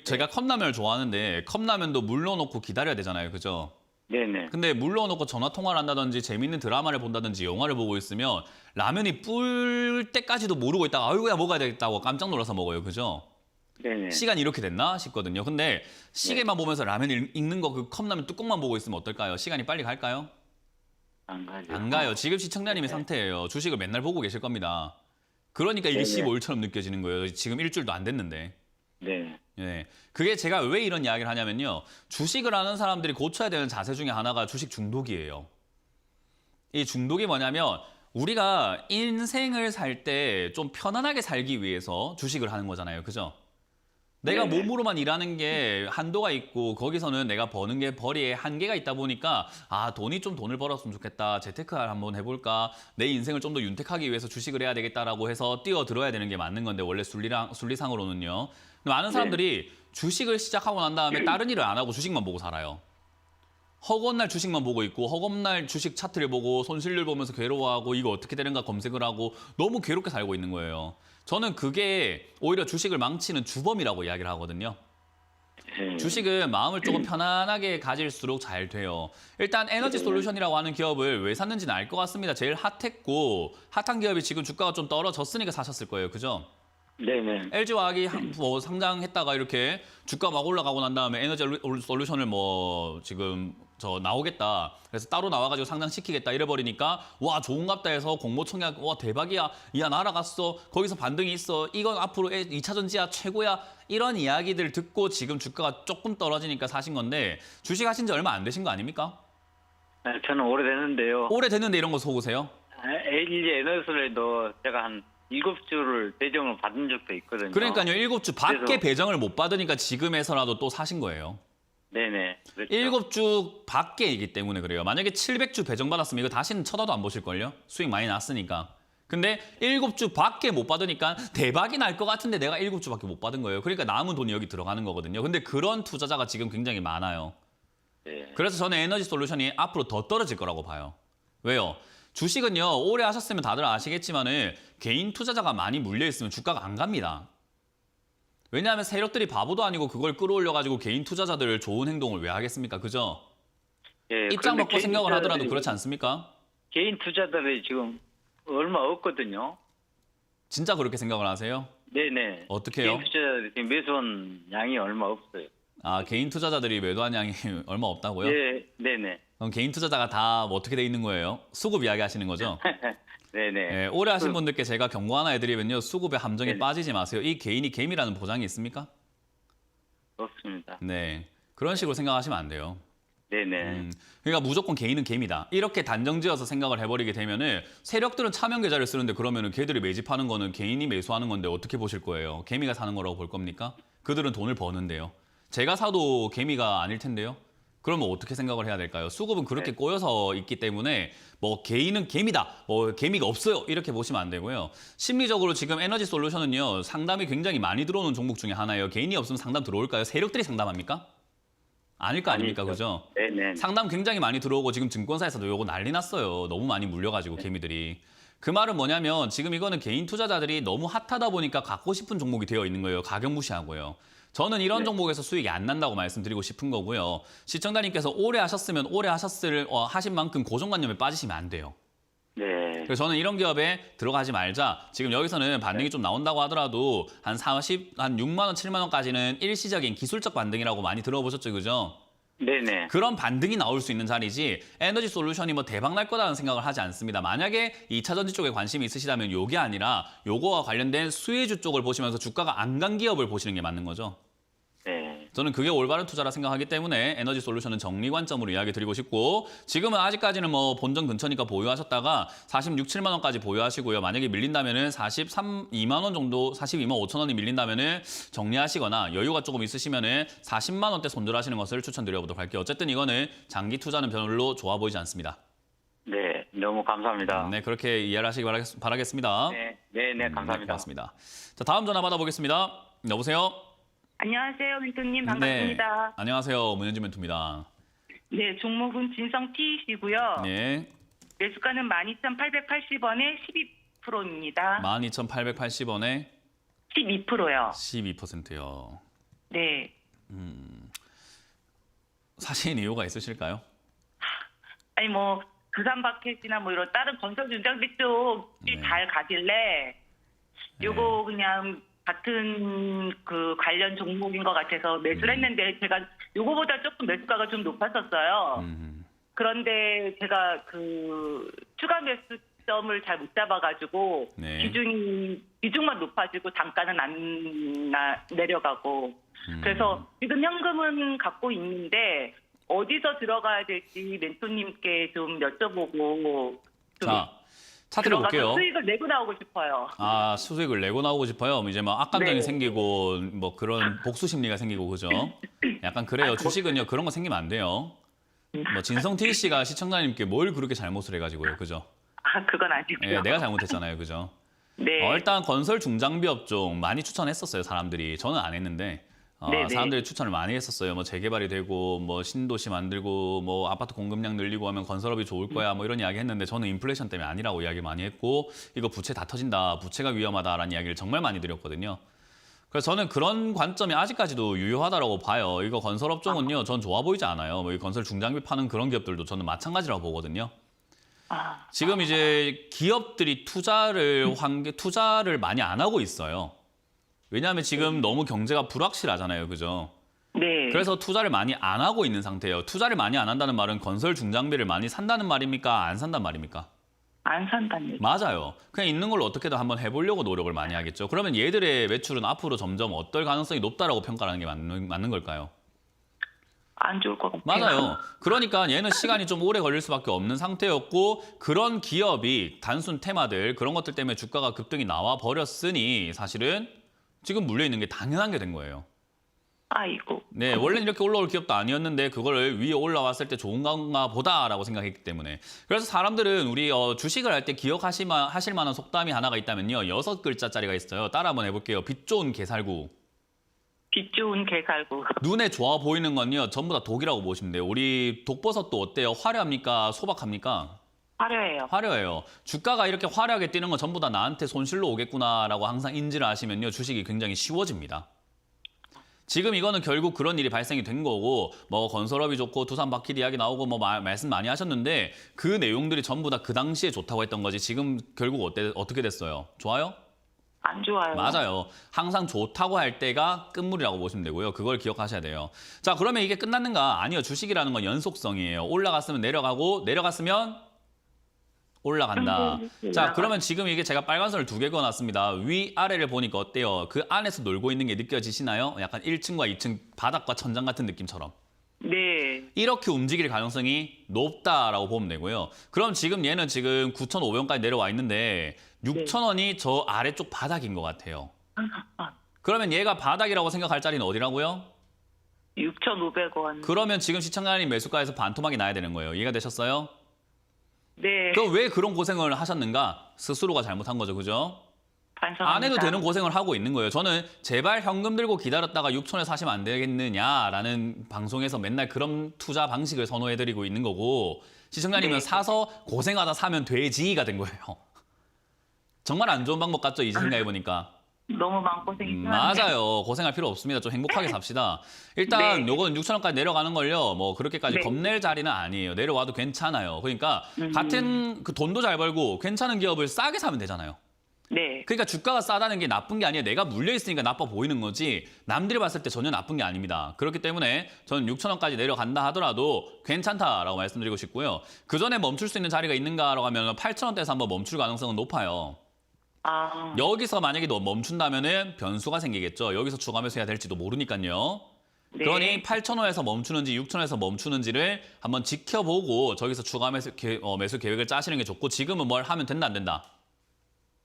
제가 컵라면을 좋아하는데 컵라면도 물 넣어놓고 기다려야 되잖아요, 그죠? 네네. 근데 물 넣어놓고 전화 통화를 한다든지 재밌는 드라마를 본다든지 영화를 보고 있으면 라면이 불 때까지도 모르고 있다가 아이고야 먹어야 되겠다고 깜짝 놀라서 먹어요, 그죠? 네네. 시간이 이렇게 됐나 싶거든요. 근데 시계만 보면서 라면 익는 거 그 컵라면 뚜껑만 보고 있으면 어떨까요? 시간이 빨리 갈까요? 안 가죠. 안 가요. 지금 시청자님의 네. 상태예요. 주식을 맨날 보고 계실 겁니다. 그러니까 이게 네네. 15일처럼 느껴지는 거예요. 지금 일주일도 안 됐는데. 네. 예. 그게 제가 왜 이런 이야기를 하냐면요. 주식을 하는 사람들이 고쳐야 되는 자세 중에 하나가 주식 중독이에요. 이 중독이 뭐냐면 우리가 인생을 살 때 좀 편안하게 살기 위해서 주식을 하는 거잖아요. 그죠? 내가 네네. 몸으로만 일하는 게 한도가 있고 거기서는 내가 버는 게 벌이에 한계가 있다 보니까 돈을 벌었으면 좋겠다. 재테크를 한번 해볼까. 내 인생을 좀 더 윤택하기 위해서 주식을 해야 되겠다라고 해서 뛰어들어야 되는 게 맞는 건데 원래 순리상으로는요. 많은 사람들이 주식을 시작하고 난 다음에 다른 일을 안 하고 주식만 보고 살아요. 허구한 날 주식만 보고 있고 허구한 날 주식 차트를 보고 손실률 보면서 괴로워하고 이거 어떻게 되는가 검색을 하고 너무 괴롭게 살고 있는 거예요. 저는 그게 오히려 주식을 망치는 주범이라고 이야기를 하거든요. 예. 주식은 마음을 조금 편안하게 가질수록 잘 돼요. 일단 에너지 솔루션이라고 하는 기업을 왜 샀는지는 알 것 같습니다. 제일 핫했고 핫한 기업이 지금 주가가 좀 떨어졌으니까 사셨을 거예요. 그죠? 네네. LG화학이 뭐 상장했다가 이렇게 주가 막 올라가고 난 다음에 에너지 솔루션을 뭐 지금 저 나오겠다. 그래서 따로 나와가지고 상장시키겠다 이래버리니까 와 좋은갑다 해서 공모청약 와 대박이야. 야 날아갔어. 거기서 반등이 있어. 이건 앞으로 2차 전지야 최고야. 이런 이야기들 듣고 지금 주가가 조금 떨어지니까 사신 건데 주식 하신 지 얼마 안 되신 거 아닙니까? 저는 오래됐는데요. 오래됐는데 이런 거 속으세요? LG 에너솔에도 제가 한 7주를 배정을 받은 적도 있거든요. 그러니까요. 7주 밖에 그래서- 배정을 못 받으니까 지금에서라도 또 사신 거예요. 네네. 그렇죠. 7주 밖에이기 때문에 그래요. 만약에 700주 배정받았으면 이거 다시는 쳐다도 안 보실걸요? 수익 많이 났으니까. 근데 7주 밖에 못 받으니까 대박이 날 것 같은데 내가 7주밖에 못 받은 거예요. 그러니까 남은 돈이 여기 들어가는 거거든요. 근데 그런 투자자가 지금 굉장히 많아요. 네. 그래서 저는 에너지 솔루션이 앞으로 더 떨어질 거라고 봐요. 왜요? 주식은요. 오래 하셨으면 다들 아시겠지만은 개인 투자자가 많이 물려있으면 주가가 안 갑니다. 왜냐하면 세력들이 바보도 아니고 그걸 끌어올려가지고 개인 투자자들 좋은 행동을 왜 하겠습니까? 그죠? 예, 입장 그런데 먹고 개인 생각을 하더라도 투자자들이- 그렇지 않습니까? 개인 투자자들이 지금 얼마 없거든요. 진짜 그렇게 생각을 하세요? 네네. 어떻게 해요? 개인 투자자들이 지금 매수한 양이 얼마 없어요. 아, 개인 투자자들이 매도한 양이 얼마 없다고요? 예, 네네. 그럼 개인 투자자가 다 뭐 어떻게 돼 있는 거예요? 수급 이야기 하시는 거죠? 네네. 예, 오래 하신 분들께 제가 경고 하나 해드리면요. 수급의 함정에 네네. 빠지지 마세요. 이 개인이 개미라는 보장이 있습니까? 없습니다. 네. 그런 식으로 생각하시면 안 돼요. 네네. 그러니까 무조건 개인은 개미다. 이렇게 단정지어서 생각을 해버리게 되면은 세력들은 차명 계좌를 쓰는데 그러면은 걔들이 매집하는 거는 개인이 매수하는 건데 어떻게 보실 거예요? 개미가 사는 거라고 볼 겁니까? 그들은 돈을 버는데요. 제가 사도 개미가 아닐 텐데요. 그러면 어떻게 생각을 해야 될까요? 수급은 그렇게 네. 꼬여서 있기 때문에 뭐 개인은 개미다, 뭐 개미가 없어요 이렇게 보시면 안 되고요. 심리적으로 지금 에너지 솔루션은요 상담이 굉장히 많이 들어오는 종목 중에 하나예요. 개인이 없으면 상담 들어올까요? 세력들이 상담합니까? 아닐 거 아닙니까, 아니죠. 그죠? 네네. 상담 굉장히 많이 들어오고 지금 증권사에서도 요거 난리 났어요. 너무 많이 물려가지고 개미들이. 그 말은 뭐냐면 지금 이거는 개인 투자자들이 너무 핫하다 보니까 갖고 싶은 종목이 되어 있는 거예요. 가격 무시하고요. 저는 이런 네. 종목에서 수익이 안 난다고 말씀드리고 싶은 거고요. 시청자님께서 오래 하셨으면 오래 하신 만큼 고정관념에 빠지시면 안 돼요. 네. 그래서 저는 이런 기업에 들어가지 말자. 지금 여기서는 반등이 좀 나온다고 하더라도 한 6만 원, 7만 원까지는 일시적인 기술적 반등이라고 많이 들어보셨죠, 그죠? 네네. 그런 반등이 나올 수 있는 자리지 에너지 솔루션이 뭐 대박 날 거라는 생각을 하지 않습니다. 만약에 2차 전지 쪽에 관심이 있으시다면 요게 아니라 요거와 관련된 수혜주 쪽을 보시면서 주가가 안 간 기업을 보시는 게 맞는 거죠. 네. 저는 그게 올바른 투자라 생각하기 때문에 에너지 솔루션은 정리 관점으로 이야기 드리고 싶고 지금은 아직까지는 뭐 본전 근처니까 보유하셨다가 46, 7만 원까지 보유하시고요. 만약에 밀린다면은 42만 원 정도, 42만 5천 원이 밀린다면은 정리하시거나 여유가 조금 있으시면은 40만 원대 손절하시는 것을 추천드려보도록 할게요. 어쨌든 이거는 장기 투자는 별로 좋아 보이지 않습니다. 네. 너무 감사합니다. 네, 그렇게 이해를 하시기 바라겠습니다. 네. 네네. 네, 감사합니다. 고맙습니다. 자, 다음 전화 받아보겠습니다. 여보세요? 안녕하세요, 민토님 반갑습니다. 네, 안녕하세요. 문현진 멘토입니다. 네, 종목은 진성 TEC고요. 네. 매수가는 12,880원에 12%입니다. 12,880원에 12%요. 12%요. 네. 사신 이유가 있으실까요? 아니 뭐 두산마켓이나 뭐 이런 다른 건설 중장비 쪽이 네. 잘 가길래 요거 그냥 같은 그 관련 종목인 것 같아서 매수를 했는데 제가 요거보다 조금 매수가가 좀 높았었어요. 그런데 제가 그 추가 매수점을 잘 못 잡아가지고 네. 비중만 높아지고 단가는 안 내려가고 그래서 지금 현금은 갖고 있는데 어디서 들어가야 될지 멘토님께 좀 여쭤보고 좀 자, 차트 들어가서 볼게요. 수익을 내고 나오고 싶어요. 아, 수익을 내고 나오고 싶어요. 이제 막 악감정이 네. 생기고 뭐 그런 복수 심리가 생기고 그죠? 약간 그래요. 주식은요 그런 거 생기면 안 돼요. 뭐 진성 TC가 시청자님께 뭘 그렇게 잘못을 해가지고요, 그죠? 아 그건 아니고요. 예, 내가 잘못했잖아요, 그죠? 네. 일단 건설 중장비 업종 많이 추천했었어요, 사람들이. 저는 안 했는데. 네네. 사람들이 추천을 많이 했었어요. 뭐 재개발이 되고 뭐 신도시 만들고 뭐 아파트 공급량 늘리고 하면 건설업이 좋을 거야 뭐 이런 이야기 했는데 저는 인플레이션 때문에 아니라고 이야기 많이 했고 이거 부채 다 터진다. 부채가 위험하다라는 이야기를 정말 많이 드렸거든요. 그래서 저는 그런 관점이 아직까지도 유효하다고 봐요. 이거 건설업종은요, 전 좋아 보이지 않아요. 뭐이 건설 중장비 파는 그런 기업들도 저는 마찬가지라고 보거든요. 지금 이제 기업들이 투자를 많이 안 하고 있어요. 왜냐하면 지금 너무 경제가 불확실하잖아요, 그죠? 네. 그래서 투자를 많이 안 하고 있는 상태예요. 투자를 많이 안 한다는 말은 건설 중장비를 많이 산다는 말입니까? 안 산다는 말입니까? 안 산다는 얘기. 맞아요. 그냥 있는 걸로 어떻게든 한번 해보려고 노력을 많이 하겠죠. 그러면 얘들의 매출은 앞으로 점점 어떨 가능성이 높다라고 평가하는 게 맞는 걸까요? 안 좋을 것 같아요. 맞아요. 그러니까 얘는 시간이 좀 오래 걸릴 수밖에 없는 상태였고 그런 기업이 단순 테마들 그런 것들 때문에 주가가 급등이 나와 버렸으니 사실은 지금 물려있는 게 당연한 게 된 거예요. 아이고. 네, 원래는 이렇게 올라올 기업도 아니었는데 그거를 위에 올라왔을 때 좋은 건가 보다라고 생각했기 때문에. 그래서 사람들은 우리 주식을 할 때 기억하실 만한 속담이 하나가 있다면요. 6글자짜리가 있어요. 따라 한번 해볼게요. 빛 좋은 개살구. 빛 좋은 개살구. 눈에 좋아 보이는 건요. 전부 다 독이라고 보시면 돼요. 우리 독버섯도 어때요? 화려합니까? 소박합니까? 화려해요. 화려해요. 주가가 이렇게 화려하게 뛰는 건 전부 다 나한테 손실로 오겠구나라고 항상 인지를 하시면요. 주식이 굉장히 쉬워집니다. 지금 이거는 결국 그런 일이 발생이 된 거고 뭐 건설업이 좋고 두산바퀴 이야기 나오고 뭐 말씀 많이 하셨는데 그 내용들이 전부 다 그 당시에 좋다고 했던 거지 지금 결국 어떻게 됐어요? 좋아요? 안 좋아요. 맞아요. 항상 좋다고 할 때가 끝물이라고 보시면 되고요. 그걸 기억하셔야 돼요. 자, 그러면 이게 끝났는가? 아니요. 주식이라는 건 연속성이에요. 올라갔으면 내려가고 내려갔으면 올라간다. 자, 그러면 지금 이게 제가 빨간 선을 2개 그어놨습니다. 위아래를 보니까 어때요? 그 안에서 놀고 있는 게 느껴지시나요? 약간 1층과 2층 바닥과 천장 같은 느낌처럼. 네. 이렇게 움직일 가능성이 높다라고 보면 되고요. 그럼 지금 얘는 지금 9,500원까지 내려와 있는데 6,000원이 저 아래쪽 바닥인 것 같아요. 그러면 얘가 바닥이라고 생각할 자리는 어디라고요? 6,500원. 그러면 지금 시청자님 매수가에서 반토막이 나야 되는 거예요. 이해가 되셨어요? 네. 그럼 왜 그런 고생을 하셨는가? 스스로가 잘못한 거죠, 그죠? 반성합니다. 안 해도 되는 고생을 하고 있는 거예요. 저는 제발 현금 들고 기다렸다가 6천에 사시면 안 되겠느냐라는 방송에서 맨날 그런 투자 방식을 선호해드리고 있는 거고 시청자님은 네. 사서 고생하다 사면 되지가 된 거예요. 정말 안 좋은 방법 같죠? 이제 생각해보니까. 너무 마음고생이 맞아요. 고생할 필요 없습니다. 좀 행복하게 삽시다. 일단 네. 요건 6,000원까지 내려가는 걸요. 뭐 그렇게까지 네. 겁낼 자리는 아니에요. 내려와도 괜찮아요. 그러니까 같은 그 돈도 잘 벌고 괜찮은 기업을 싸게 사면 되잖아요. 네. 그러니까 주가가 싸다는 게 나쁜 게 아니에요. 내가 물려있으니까 나빠 보이는 거지 남들이 봤을 때 전혀 나쁜 게 아닙니다. 그렇기 때문에 저는 6,000원까지 내려간다 하더라도 괜찮다라고 말씀드리고 싶고요. 그 전에 멈출 수 있는 자리가 있는가라고 하면 8,000원대에서 한번 멈출 가능성은 높아요. 여기서 만약에 멈춘다면은 변수가 생기겠죠. 여기서 추가 매수해야 될지도 모르니까요. 네. 그러니 8,000원에서 멈추는지 6,000원에서 멈추는지를 한번 지켜보고 저기서 추가 매수 계획을 짜시는 게 좋고 지금은 뭘 하면 된다 안 된다?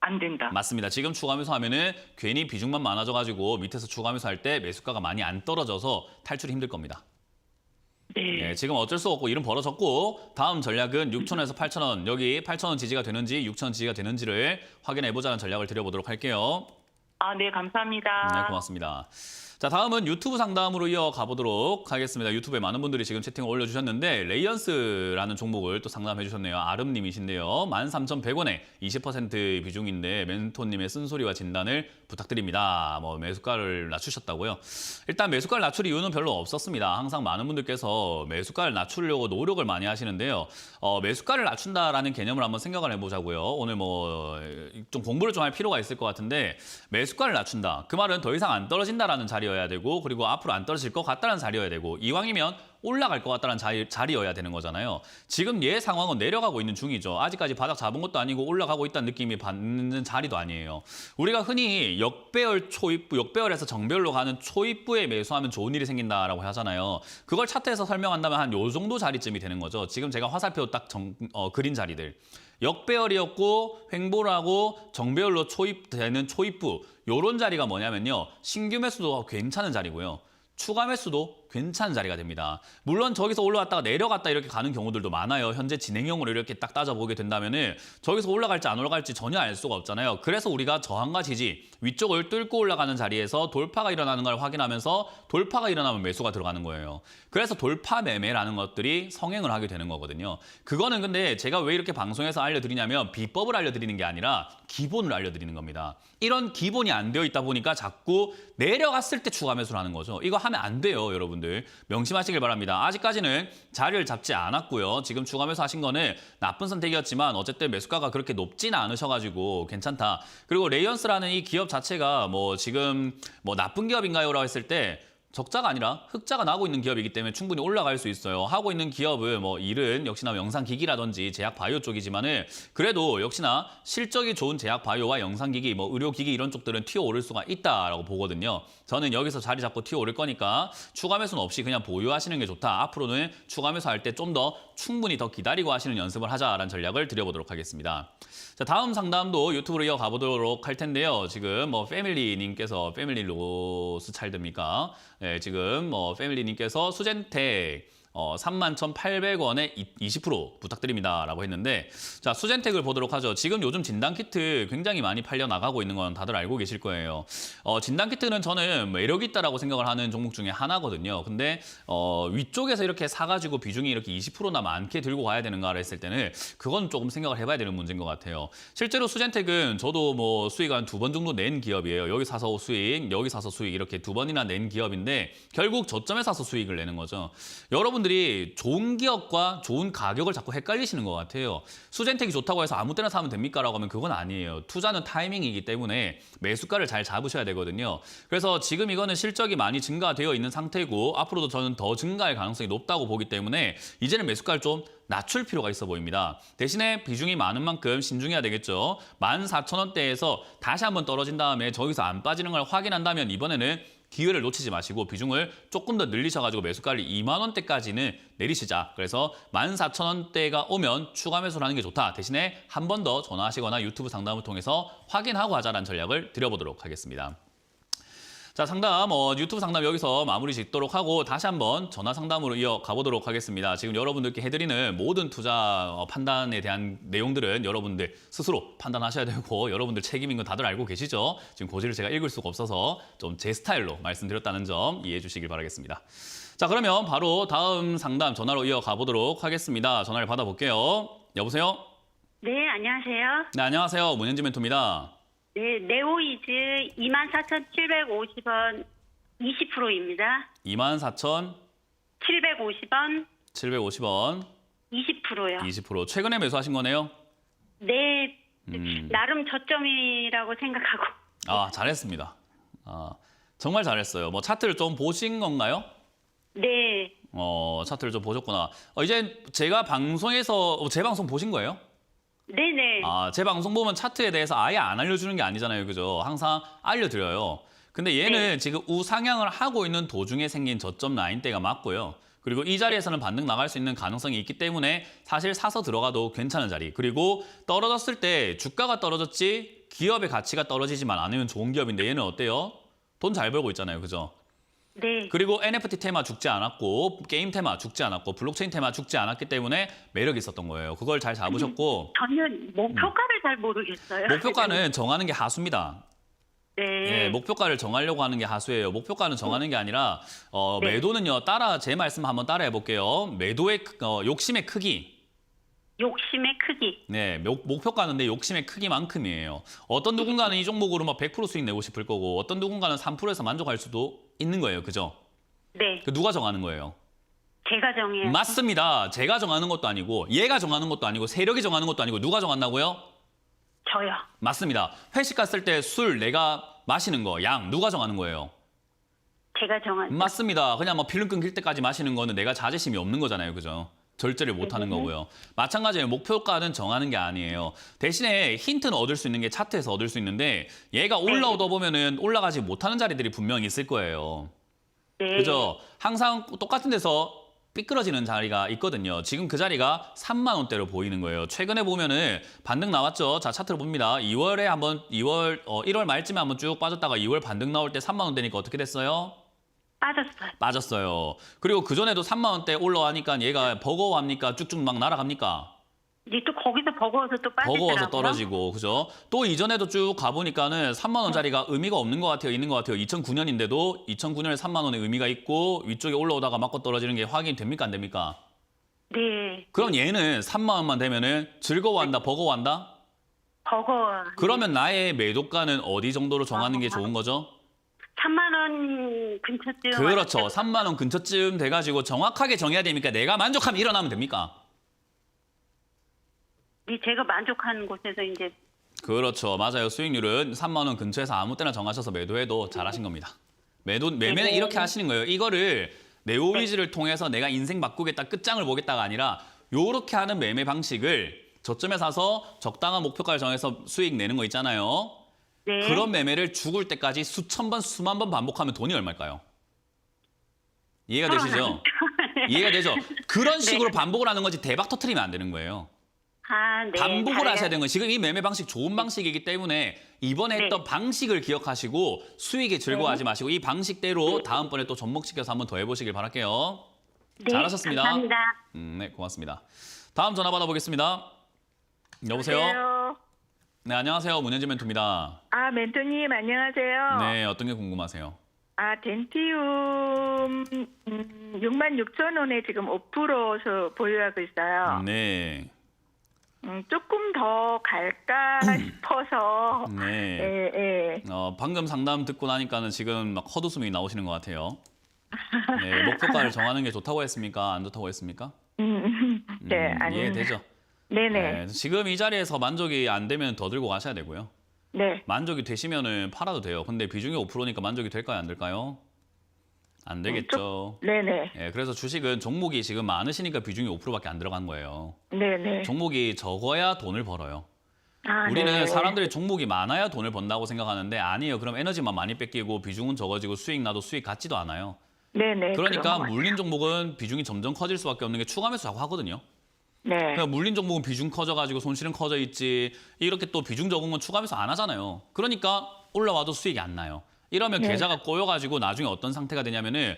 안 된다. 맞습니다. 지금 추가 매수하면은 괜히 비중만 많아져가지고 밑에서 추가 매수할 때 매수가가 많이 안 떨어져서 탈출이 힘들 겁니다. 네. 네, 지금 어쩔 수 없고 일은 벌어졌고 다음 전략은 6,000원에서 8,000원 여기 8,000원 지지가 되는지 6,000원 지지가 되는지를 확인해보자는 전략을 드려보도록 할게요. 네, 감사합니다. 네, 고맙습니다. 자, 다음은 유튜브 상담으로 이어가 보도록 하겠습니다. 유튜브에 많은 분들이 지금 채팅을 올려주셨는데 레이언스라는 종목을 또 상담해 주셨네요. 아름님이신데요. 13,100원에 20% 비중인데 멘토님의 쓴소리와 진단을 부탁드립니다. 뭐 매수가를 낮추셨다고요? 일단 매수가를 낮출 이유는 별로 없었습니다. 항상 많은 분들께서 매수가를 낮추려고 노력을 많이 하시는데요. 매수가를 낮춘다라는 개념을 한번 생각을 해보자고요. 오늘 뭐 좀 공부를 좀 할 필요가 있을 것 같은데 매수가를 낮춘다. 그 말은 더 이상 안 떨어진다라는 자리여야 되고 그리고 앞으로 안 떨어질 것 같다는 자리여야 되고 이왕이면 올라갈 것 같다는 자리여야 되는 거잖아요. 지금 얘 상황은 내려가고 있는 중이죠. 아직까지 바닥 잡은 것도 아니고 올라가고 있다는 느낌이 받는 자리도 아니에요. 우리가 흔히 역배열, 초입부, 역배열에서 정배열로 가는 초입부에 매수하면 좋은 일이 생긴다라고 하잖아요. 그걸 차트에서 설명한다면 한 요 정도 자리쯤이 되는 거죠. 지금 제가 화살표 딱 그린 자리들. 역배열이었고 횡보를 하고 정배열로 초입되는 초입부 요런 자리가 뭐냐면요. 신규 매수도 괜찮은 자리고요. 추가 매수도 괜찮은 자리가 됩니다. 물론 저기서 올라왔다가 내려갔다 이렇게 가는 경우들도 많아요. 현재 진행형으로 이렇게 딱 따져보게 된다면은 저기서 올라갈지 안 올라갈지 전혀 알 수가 없잖아요. 그래서 우리가 저항과 지지, 위쪽을 뚫고 올라가는 자리에서 돌파가 일어나는 걸 확인하면서 돌파가 일어나면 매수가 들어가는 거예요. 그래서 돌파 매매라는 것들이 성행을 하게 되는 거거든요. 그거는 근데 제가 왜 이렇게 방송에서 알려드리냐면 비법을 알려드리는 게 아니라 기본을 알려드리는 겁니다. 이런 기본이 안 되어 있다 보니까 자꾸 내려갔을 때 추가 매수를 하는 거죠. 이거 하면 안 돼요, 여러분들. 명심하시길 바랍니다. 아직까지는 자리를 잡지 않았고요. 지금 추가 매수 하신 거는 나쁜 선택이었지만 어쨌든 매수가가 그렇게 높지는 않으셔가지고 괜찮다. 그리고 레이언스라는 이 기업 자체가 뭐 지금 뭐 나쁜 기업인가요? 라고 했을 때 적자가 아니라 흑자가 나고 있는 기업이기 때문에 충분히 올라갈 수 있어요. 하고 있는 기업은 뭐 일은 역시나 영상기기라든지 제약바이오 쪽이지만은 그래도 역시나 실적이 좋은 제약바이오와 영상기기, 뭐 의료기기 이런 쪽들은 튀어오를 수가 있다라고 보거든요. 저는 여기서 자리 잡고 튀어오를 거니까 추가 매수는 없이 그냥 보유하시는 게 좋다. 앞으로는 추가 매수할 때 좀 더 충분히 더 기다리고 하시는 연습을 하자라는 전략을 드려보도록 하겠습니다. 자, 다음 상담도 유튜브로 이어가 보도록 할 텐데요. 지금 뭐 패밀리님께서 패밀리 로스 차일드입니까? 네, 지금 뭐 패밀리님께서 수젠텍 31,800원에 20% 부탁드립니다라고 했는데 자, 수젠텍을 보도록 하죠. 지금 요즘 진단키트 굉장히 많이 팔려 나가고 있는 건 다들 알고 계실 거예요. 진단키트는 저는 매력 있다라고 생각을 하는 종목 중에 하나거든요. 근데 위쪽에서 이렇게 사가지고 비중이 이렇게 20%나 많게 들고 가야 되는가를 했을 때는 그건 조금 생각을 해봐야 되는 문제인 것 같아요. 실제로 수젠텍은 저도 뭐 수익 한 2번 정도 낸 기업이에요. 여기 사서 수익, 여기 사서 수익 이렇게 2번이나 낸 기업인데 결국 저점에 사서 수익을 내는 거죠. 여러분들이 좋은 기업과 좋은 가격을 자꾸 헷갈리시는 것 같아요. 수젠텍이 좋다고 해서 아무 때나 사면 됩니까? 라고 하면 그건 아니에요. 투자는 타이밍이기 때문에 매수가를 잘 잡으셔야 되거든요. 그래서 지금 이거는 실적이 많이 증가되어 있는 상태고 앞으로도 저는 더 증가할 가능성이 높다고 보기 때문에 이제는 매수가를 좀 낮출 필요가 있어 보입니다. 대신에 비중이 많은 만큼 신중해야 되겠죠. 14,000원대에서 다시 한번 떨어진 다음에 저기서 안 빠지는 걸 확인한다면 이번에는 기회를 놓치지 마시고 비중을 조금 더 늘리셔가지고 매수가를 2만 원대까지는 내리시자. 그래서 14,000원대가 오면 추가 매수를 하는 게 좋다. 대신에 한 번 더 전화하시거나 유튜브 상담을 통해서 확인하고 하자라는 전략을 드려보도록 하겠습니다. 자, 상담, 유튜브 상담 여기서 마무리 짓도록 하고 다시 한번 전화 상담으로 이어가 보도록 하겠습니다. 지금 여러분들께 해드리는 모든 투자 판단에 대한 내용들은 여러분들 스스로 판단하셔야 되고 여러분들 책임인 건 다들 알고 계시죠? 지금 고지를 제가 읽을 수가 없어서 좀 제 스타일로 말씀드렸다는 점 이해해 주시길 바라겠습니다. 자, 그러면 바로 다음 상담 전화로 이어가 보도록 하겠습니다. 전화를 받아볼게요. 여보세요? 네, 안녕하세요. 네, 안녕하세요. 문현지 멘토입니다. 네, 네오이즈 24,750원 20%입니다. 24,750원 750원 20%요. 20%. 최근에 매수하신 거네요? 네, 나름 저점이라고 생각하고. 아, 잘했습니다. 정말 잘했어요. 뭐 차트를 좀 보신 건가요? 네, 차트를 좀 보셨구나. 이제 제가 방송에서 제 방송 보신 거예요? 네네. 제 방송 보면 차트에 대해서 아예 안 알려주는 게 아니잖아요. 그죠? 항상 알려드려요. 근데 얘는 네. 지금 우상향을 하고 있는 도중에 생긴 저점 라인대가 맞고요. 그리고 이 자리에서는 반등 나갈 수 있는 가능성이 있기 때문에 사실 사서 들어가도 괜찮은 자리. 그리고 떨어졌을 때 주가가 떨어졌지 기업의 가치가 떨어지지만 않으면 좋은 기업인데 얘는 어때요? 돈 잘 벌고 있잖아요. 그죠? 네. 그리고 NFT 테마 죽지 않았고 게임 테마 죽지 않았고 블록체인 테마 죽지 않았기 때문에 매력이 있었던 거예요. 그걸 잘 잡으셨고 저는 목표가를 잘 모르겠어요. 목표가는 정하는 게 하수입니다. 네. 예, 목표가를 정하려고 하는 게 하수예요. 목표가는 정하는 게 아니라 네. 매도는요. 제 말씀 한번 따라해 볼게요. 매도의 욕심의 크기. 욕심의 크기. 네, 목표가는 내 욕심의 크기만큼이에요. 어떤 누군가는 이 종목으로 막 100% 수익 내고 싶을 거고 어떤 누군가는 3%에서 만족할 수도 있는 거예요. 그죠? 네. 누가 정하는 거예요? 제가 정해요. 맞습니다. 제가 정하는 것도 아니고 얘가 정하는 것도 아니고 세력이 정하는 것도 아니고 누가 정한다고요? 저요. 맞습니다. 회식 갔을 때 술 내가 마시는 거, 양 누가 정하는 거예요? 제가 정한. 맞습니다. 그냥 뭐 필름 끊길 때까지 마시는 거는 내가 자제심이 없는 거잖아요. 그죠? 절제를 못 하는 거고요. 마찬가지로 목표가는 정하는 게 아니에요. 대신에 힌트는 얻을 수 있는 게 차트에서 얻을 수 있는데 얘가 올라오다 보면은 올라가지 못하는 자리들이 분명히 있을 거예요. 네. 그죠? 항상 똑같은 데서 삐뚤어지는 자리가 있거든요. 지금 그 자리가 3만 원대로 보이는 거예요. 최근에 보면은 반등 나왔죠. 자, 차트를 봅니다. 2월에 한번 1월 말쯤에 한번 쭉 빠졌다가 2월 반등 나올 때 3만 원대니까 어떻게 됐어요? 빠졌어요. 빠졌어요. 그리고 그전에도 3만 원대 올라가니까 얘가 버거워합니까? 쭉쭉 막 날아갑니까? 이제 또 거기서 버거워서 또 빠지더라고요. 버거워서 떨어지고, 그죠? 또 이전에도 쭉 가보니까는 3만 원짜리가 의미가 없는 것 같아요. 있는 것 같아요. 2009년인데도 2009년에 3만 원의 의미가 있고 위쪽에 올라오다가 맞고 떨어지는 게 확인이 됩니까? 안 됩니까? 네. 그럼 얘는 3만 원만 되면은 즐거워한다, 버거워한다? 버거워. 그러면 나의 매도가는 어디 정도로 정하는 게 좋은 거죠? 3만 원 근처쯤. 그렇죠. 3만 원 근처쯤 돼가지고 정확하게 정해야 되니까 내가 만족하면 일어나면 됩니까? 제가 만족하는 곳에서 이제 그렇죠. 맞아요. 수익률은 3만 원 근처에서 아무 때나 정하셔서 매도해도 잘하신 겁니다. 매매는 이렇게 하시는 거예요. 이거를 네오위즈를 통해서 내가 인생 바꾸겠다, 끝장을 보겠다가 아니라 요렇게 하는 매매 방식을 저점에 사서 적당한 목표가를 정해서 수익 내는 거 있잖아요. 네. 그런 매매를 죽을 때까지 수천 번, 수만 번 반복하면 돈이 얼마일까요? 이해가 되시죠? 이해가 되죠? 그런 식으로 반복을 하는 거지 대박 터트리면 안 되는 거예요. 아, 네. 반복을 하셔야 되는 거예요. 지금 이 매매 방식 좋은 방식이기 때문에 이번에 네. 했던 방식을 기억하시고 수익에 즐거워하지 마시고 이 방식대로 다음번에 또 접목시켜서 한번 더 해보시길 바랄게요. 네, 잘하셨습니다. 감사합니다. 네, 고맙습니다. 다음 전화 받아보겠습니다. 여보세요? 네, 안녕하세요. 문현지 멘토입니다. 아, 멘토님 안녕하세요. 네, 어떤 게 궁금하세요? 아, 덴티움 66,000원에 지금 5%서 보유하고 있어요. 네. 조금 더 갈까 싶어서. 네. 예, 예. 방금 상담 듣고 나니까는 지금 막 헛웃음이 나오시는 것 같아요. 네, 목표가를 정하는 게 좋다고 했습니까? 안 좋다고 했습니까? 네, 아니. 이해되죠? 네네. 네, 지금 이 자리에서 만족이 안 되면 더 들고 가셔야 되고요. 네. 만족이 되시면은 팔아도 돼요. 근데 비중이 5%니까 만족이 될까요? 안 될까요? 안 되겠죠. 네네. 네, 그래서 주식은 종목이 지금 많으시니까 비중이 5%밖에 안 들어간 거예요. 네네. 종목이 적어야 돈을 벌어요. 아, 우리는 네. 사람들이 종목이 많아야 돈을 번다고 생각하는데 아니에요. 그럼 에너지만 많이 뺏기고 비중은 적어지고 수익 나도 수익 같지도 않아요. 네네. 그러니까 그런 것 물린 종목은 비중이 점점 커질 수밖에 없는 게 추가 매수 자꾸 하거든요. 네. 그러니까 물린 종목은 비중 커져가지고 손실은 커져 있지 이렇게 또 비중 적은 건 추가 매수 안 하잖아요. 그러니까 올라와도 수익이 안 나요. 이러면 네. 계좌가 꼬여가지고 나중에 어떤 상태가 되냐면은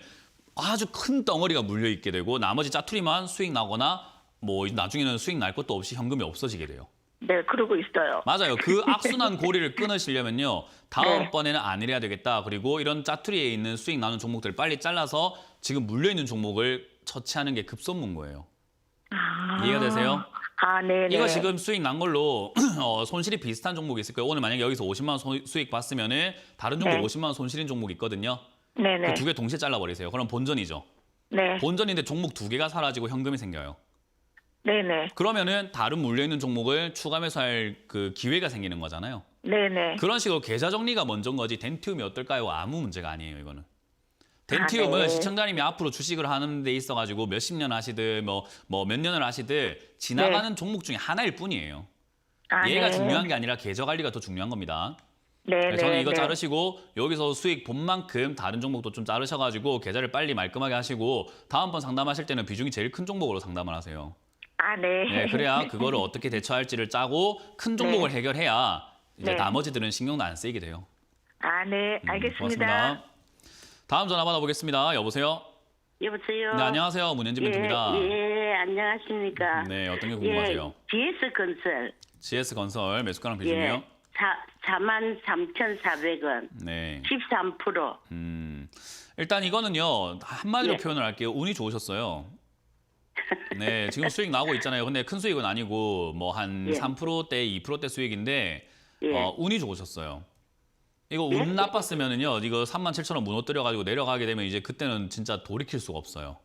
아주 큰 덩어리가 물려 있게 되고 나머지 짜투리만 수익 나거나 뭐 나중에는 수익 날 것도 없이 현금이 없어지게 돼요. 네, 그러고 있어요. 맞아요. 그 악순환 고리를 끊으시려면요. 다음번에는 안 이래야 되겠다. 그리고 이런 짜투리에 있는 수익 나는 종목들을 빨리 잘라서 지금 물려있는 종목을 처치하는 게 급선무인 거예요. 아. 이해가 되세요? 아, 네네. 이거 지금 수익 난 걸로 손실이 비슷한 종목이 있을 거예요. 오늘 만약에 여기서 50만 원 수익 봤으면은 다른 종목 네. 50만 원 손실인 종목이 있거든요. 네네. 그 두 개 동시에 잘라버리세요. 그럼 본전이죠. 네. 본전인데 종목 두 개가 사라지고 현금이 생겨요. 네네. 그러면은 다른 물려있는 종목을 추가 매수할 그 기회가 생기는 거잖아요. 네네. 그런 식으로 계좌 정리가 먼저인 거지 덴티움이 어떨까요? 아무 문제가 아니에요, 이거는. 덴티움은 네. 시청자님이 앞으로 주식을 하는 데 있어가지고 몇십 년 하시든 뭐 몇 년을 하시든 지나가는 종목 중에 하나일 뿐이에요. 아, 얘가 네. 중요한 게 아니라 계좌 관리가 더 중요한 겁니다. 네네. 저는 이거 네. 자르시고 여기서 수익 본 만큼 다른 종목도 좀 자르셔가지고 계좌를 빨리 말끔하게 하시고 다음번 상담하실 때는 비중이 제일 큰 종목으로 상담을 하세요. 아, 네. 네, 그래야 그거를 어떻게 대처할지를 짜고 큰 종목을 네. 해결해야 이제 네. 나머지들은 신경도 안 쓰이게 돼요. 아, 네. 알겠습니다. 고맙습니다. 다음 전화 받아보겠습니다. 여보세요? 여보세요. 네, 안녕하세요. 문현지 멘토입니다. 예, 안녕하십니까. 네, 어떤 게 궁금하세요? GS건설. GS건설 매수가랑 비중이요? 예. 43,400원. 네. 13%. 일단 이거는요. 한마디로 예. 표현을 할게요. 운이 좋으셨어요. 네, 지금 수익 나오고 있잖아요. 근데 큰 수익은 아니고 뭐 한 예. 3%대, 2%대 수익인데 예. 운이 좋으셨어요. 이거 운 나빴으면은요. 이거 37,000원 무너뜨려가지고 내려가게 되면 이제 그때는 진짜 돌이킬 수가 없어요.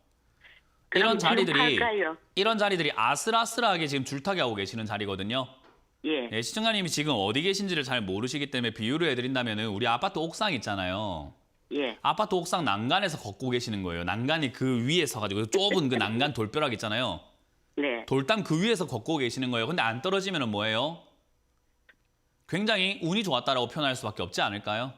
그럼 이런 자리들이 지금 팔까요? 이런 자리들이 아슬아슬하게 지금 줄타기 하고 계시는 자리거든요. 예. 네, 시청자님이 지금 어디 계신지를 잘 모르시기 때문에 비유를 해드린다면은 우리 아파트 옥상 있잖아요. 예. 아파트 옥상 난간에서 걷고 계시는 거예요. 난간이 그 위에 서가지고 좁은 그 난간 돌벼락 있잖아요. 네. 돌담 그 위에서 걷고 계시는 거예요. 근데 안 떨어지면은 뭐예요? 굉장히 운이 좋았다라고 표현할 수밖에 없지 않을까요?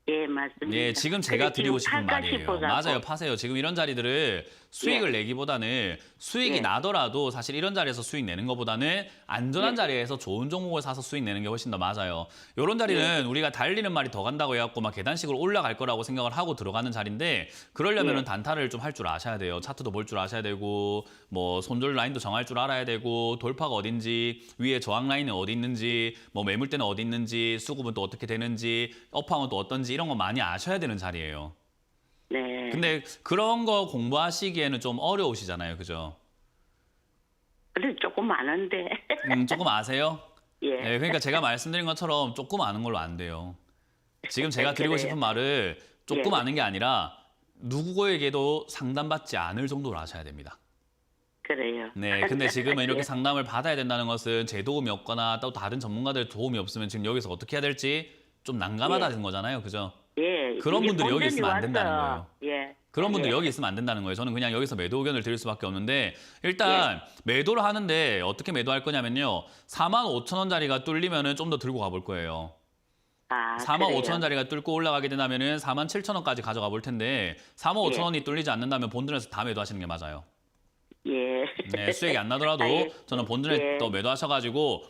예, 맞습니다. 예, 지금 제가 그래, 드리고 지금 싶은 팔까 말이에요. 싶어갖고. 맞아요, 파세요. 지금 이런 자리들을 수익을 내기보다는 수익이 예. 나더라도 사실 이런 자리에서 수익 내는 것보다는 안전한 예. 자리에서 좋은 종목을 사서 수익 내는 게 훨씬 더 맞아요. 이런 자리는 우리가 달리는 말이 더 간다고 해갖고 막 계단식으로 올라갈 거라고 생각을 하고 들어가는 자리인데 그러려면은 예. 단타를 좀 할 줄 아셔야 돼요. 차트도 볼 줄 아셔야 되고 뭐 손절 라인도 정할 줄 알아야 되고 돌파가 어딘지 위에 저항 라인이 어디 있는지 뭐 매물대는 어디 있는지 수급은 또 어떻게 되는지 업황은 또 어떤지 이런 거 많이 아셔야 되는 자리예요. 네. 근데 그런 거 공부하시기에는 좀 어려우시잖아요. 그죠? 그래 조금 많은데. 조금 아세요? 예. 네, 그러니까 제가 말씀드린 것처럼 조금 아는 걸로 안 돼요. 지금 제가 드리고 싶은 말을 조금 예. 아는 게 아니라 누구에게도 상담받지 않을 정도로 아셔야 됩니다. 그래요. 네, 근데 지금은 이렇게 예. 상담을 받아야 된다는 것은 제 도움이 없거나 또 다른 전문가들 도움이 없으면 지금 여기서 어떻게 해야 될지 좀 난감하다는 거잖아요. 그죠? 예. 그런 이게 분들이 여기 본전이 있으면 안 된다는 왔어. 거예요. 예. 그런 분들 예. 여기 있으면 안 된다는 거예요. 저는 그냥 여기서 매도 의견을 드릴 수밖에 없는데 일단 매도를 하는데 어떻게 매도할 거냐면요. 45,000원짜리가 뚫리면은 좀 더 들고 가볼 거예요. 아, 45,000원짜리가 뚫고 올라가게 된다면은 47,000원까지 가져가 볼 텐데 45,000원이 뚫리지 않는다면 본전에서 다 매도하시는 게 맞아요. 예. 네, 수익이 안 나더라도 알겠습니다. 저는 본전에 예. 또 매도하셔가지고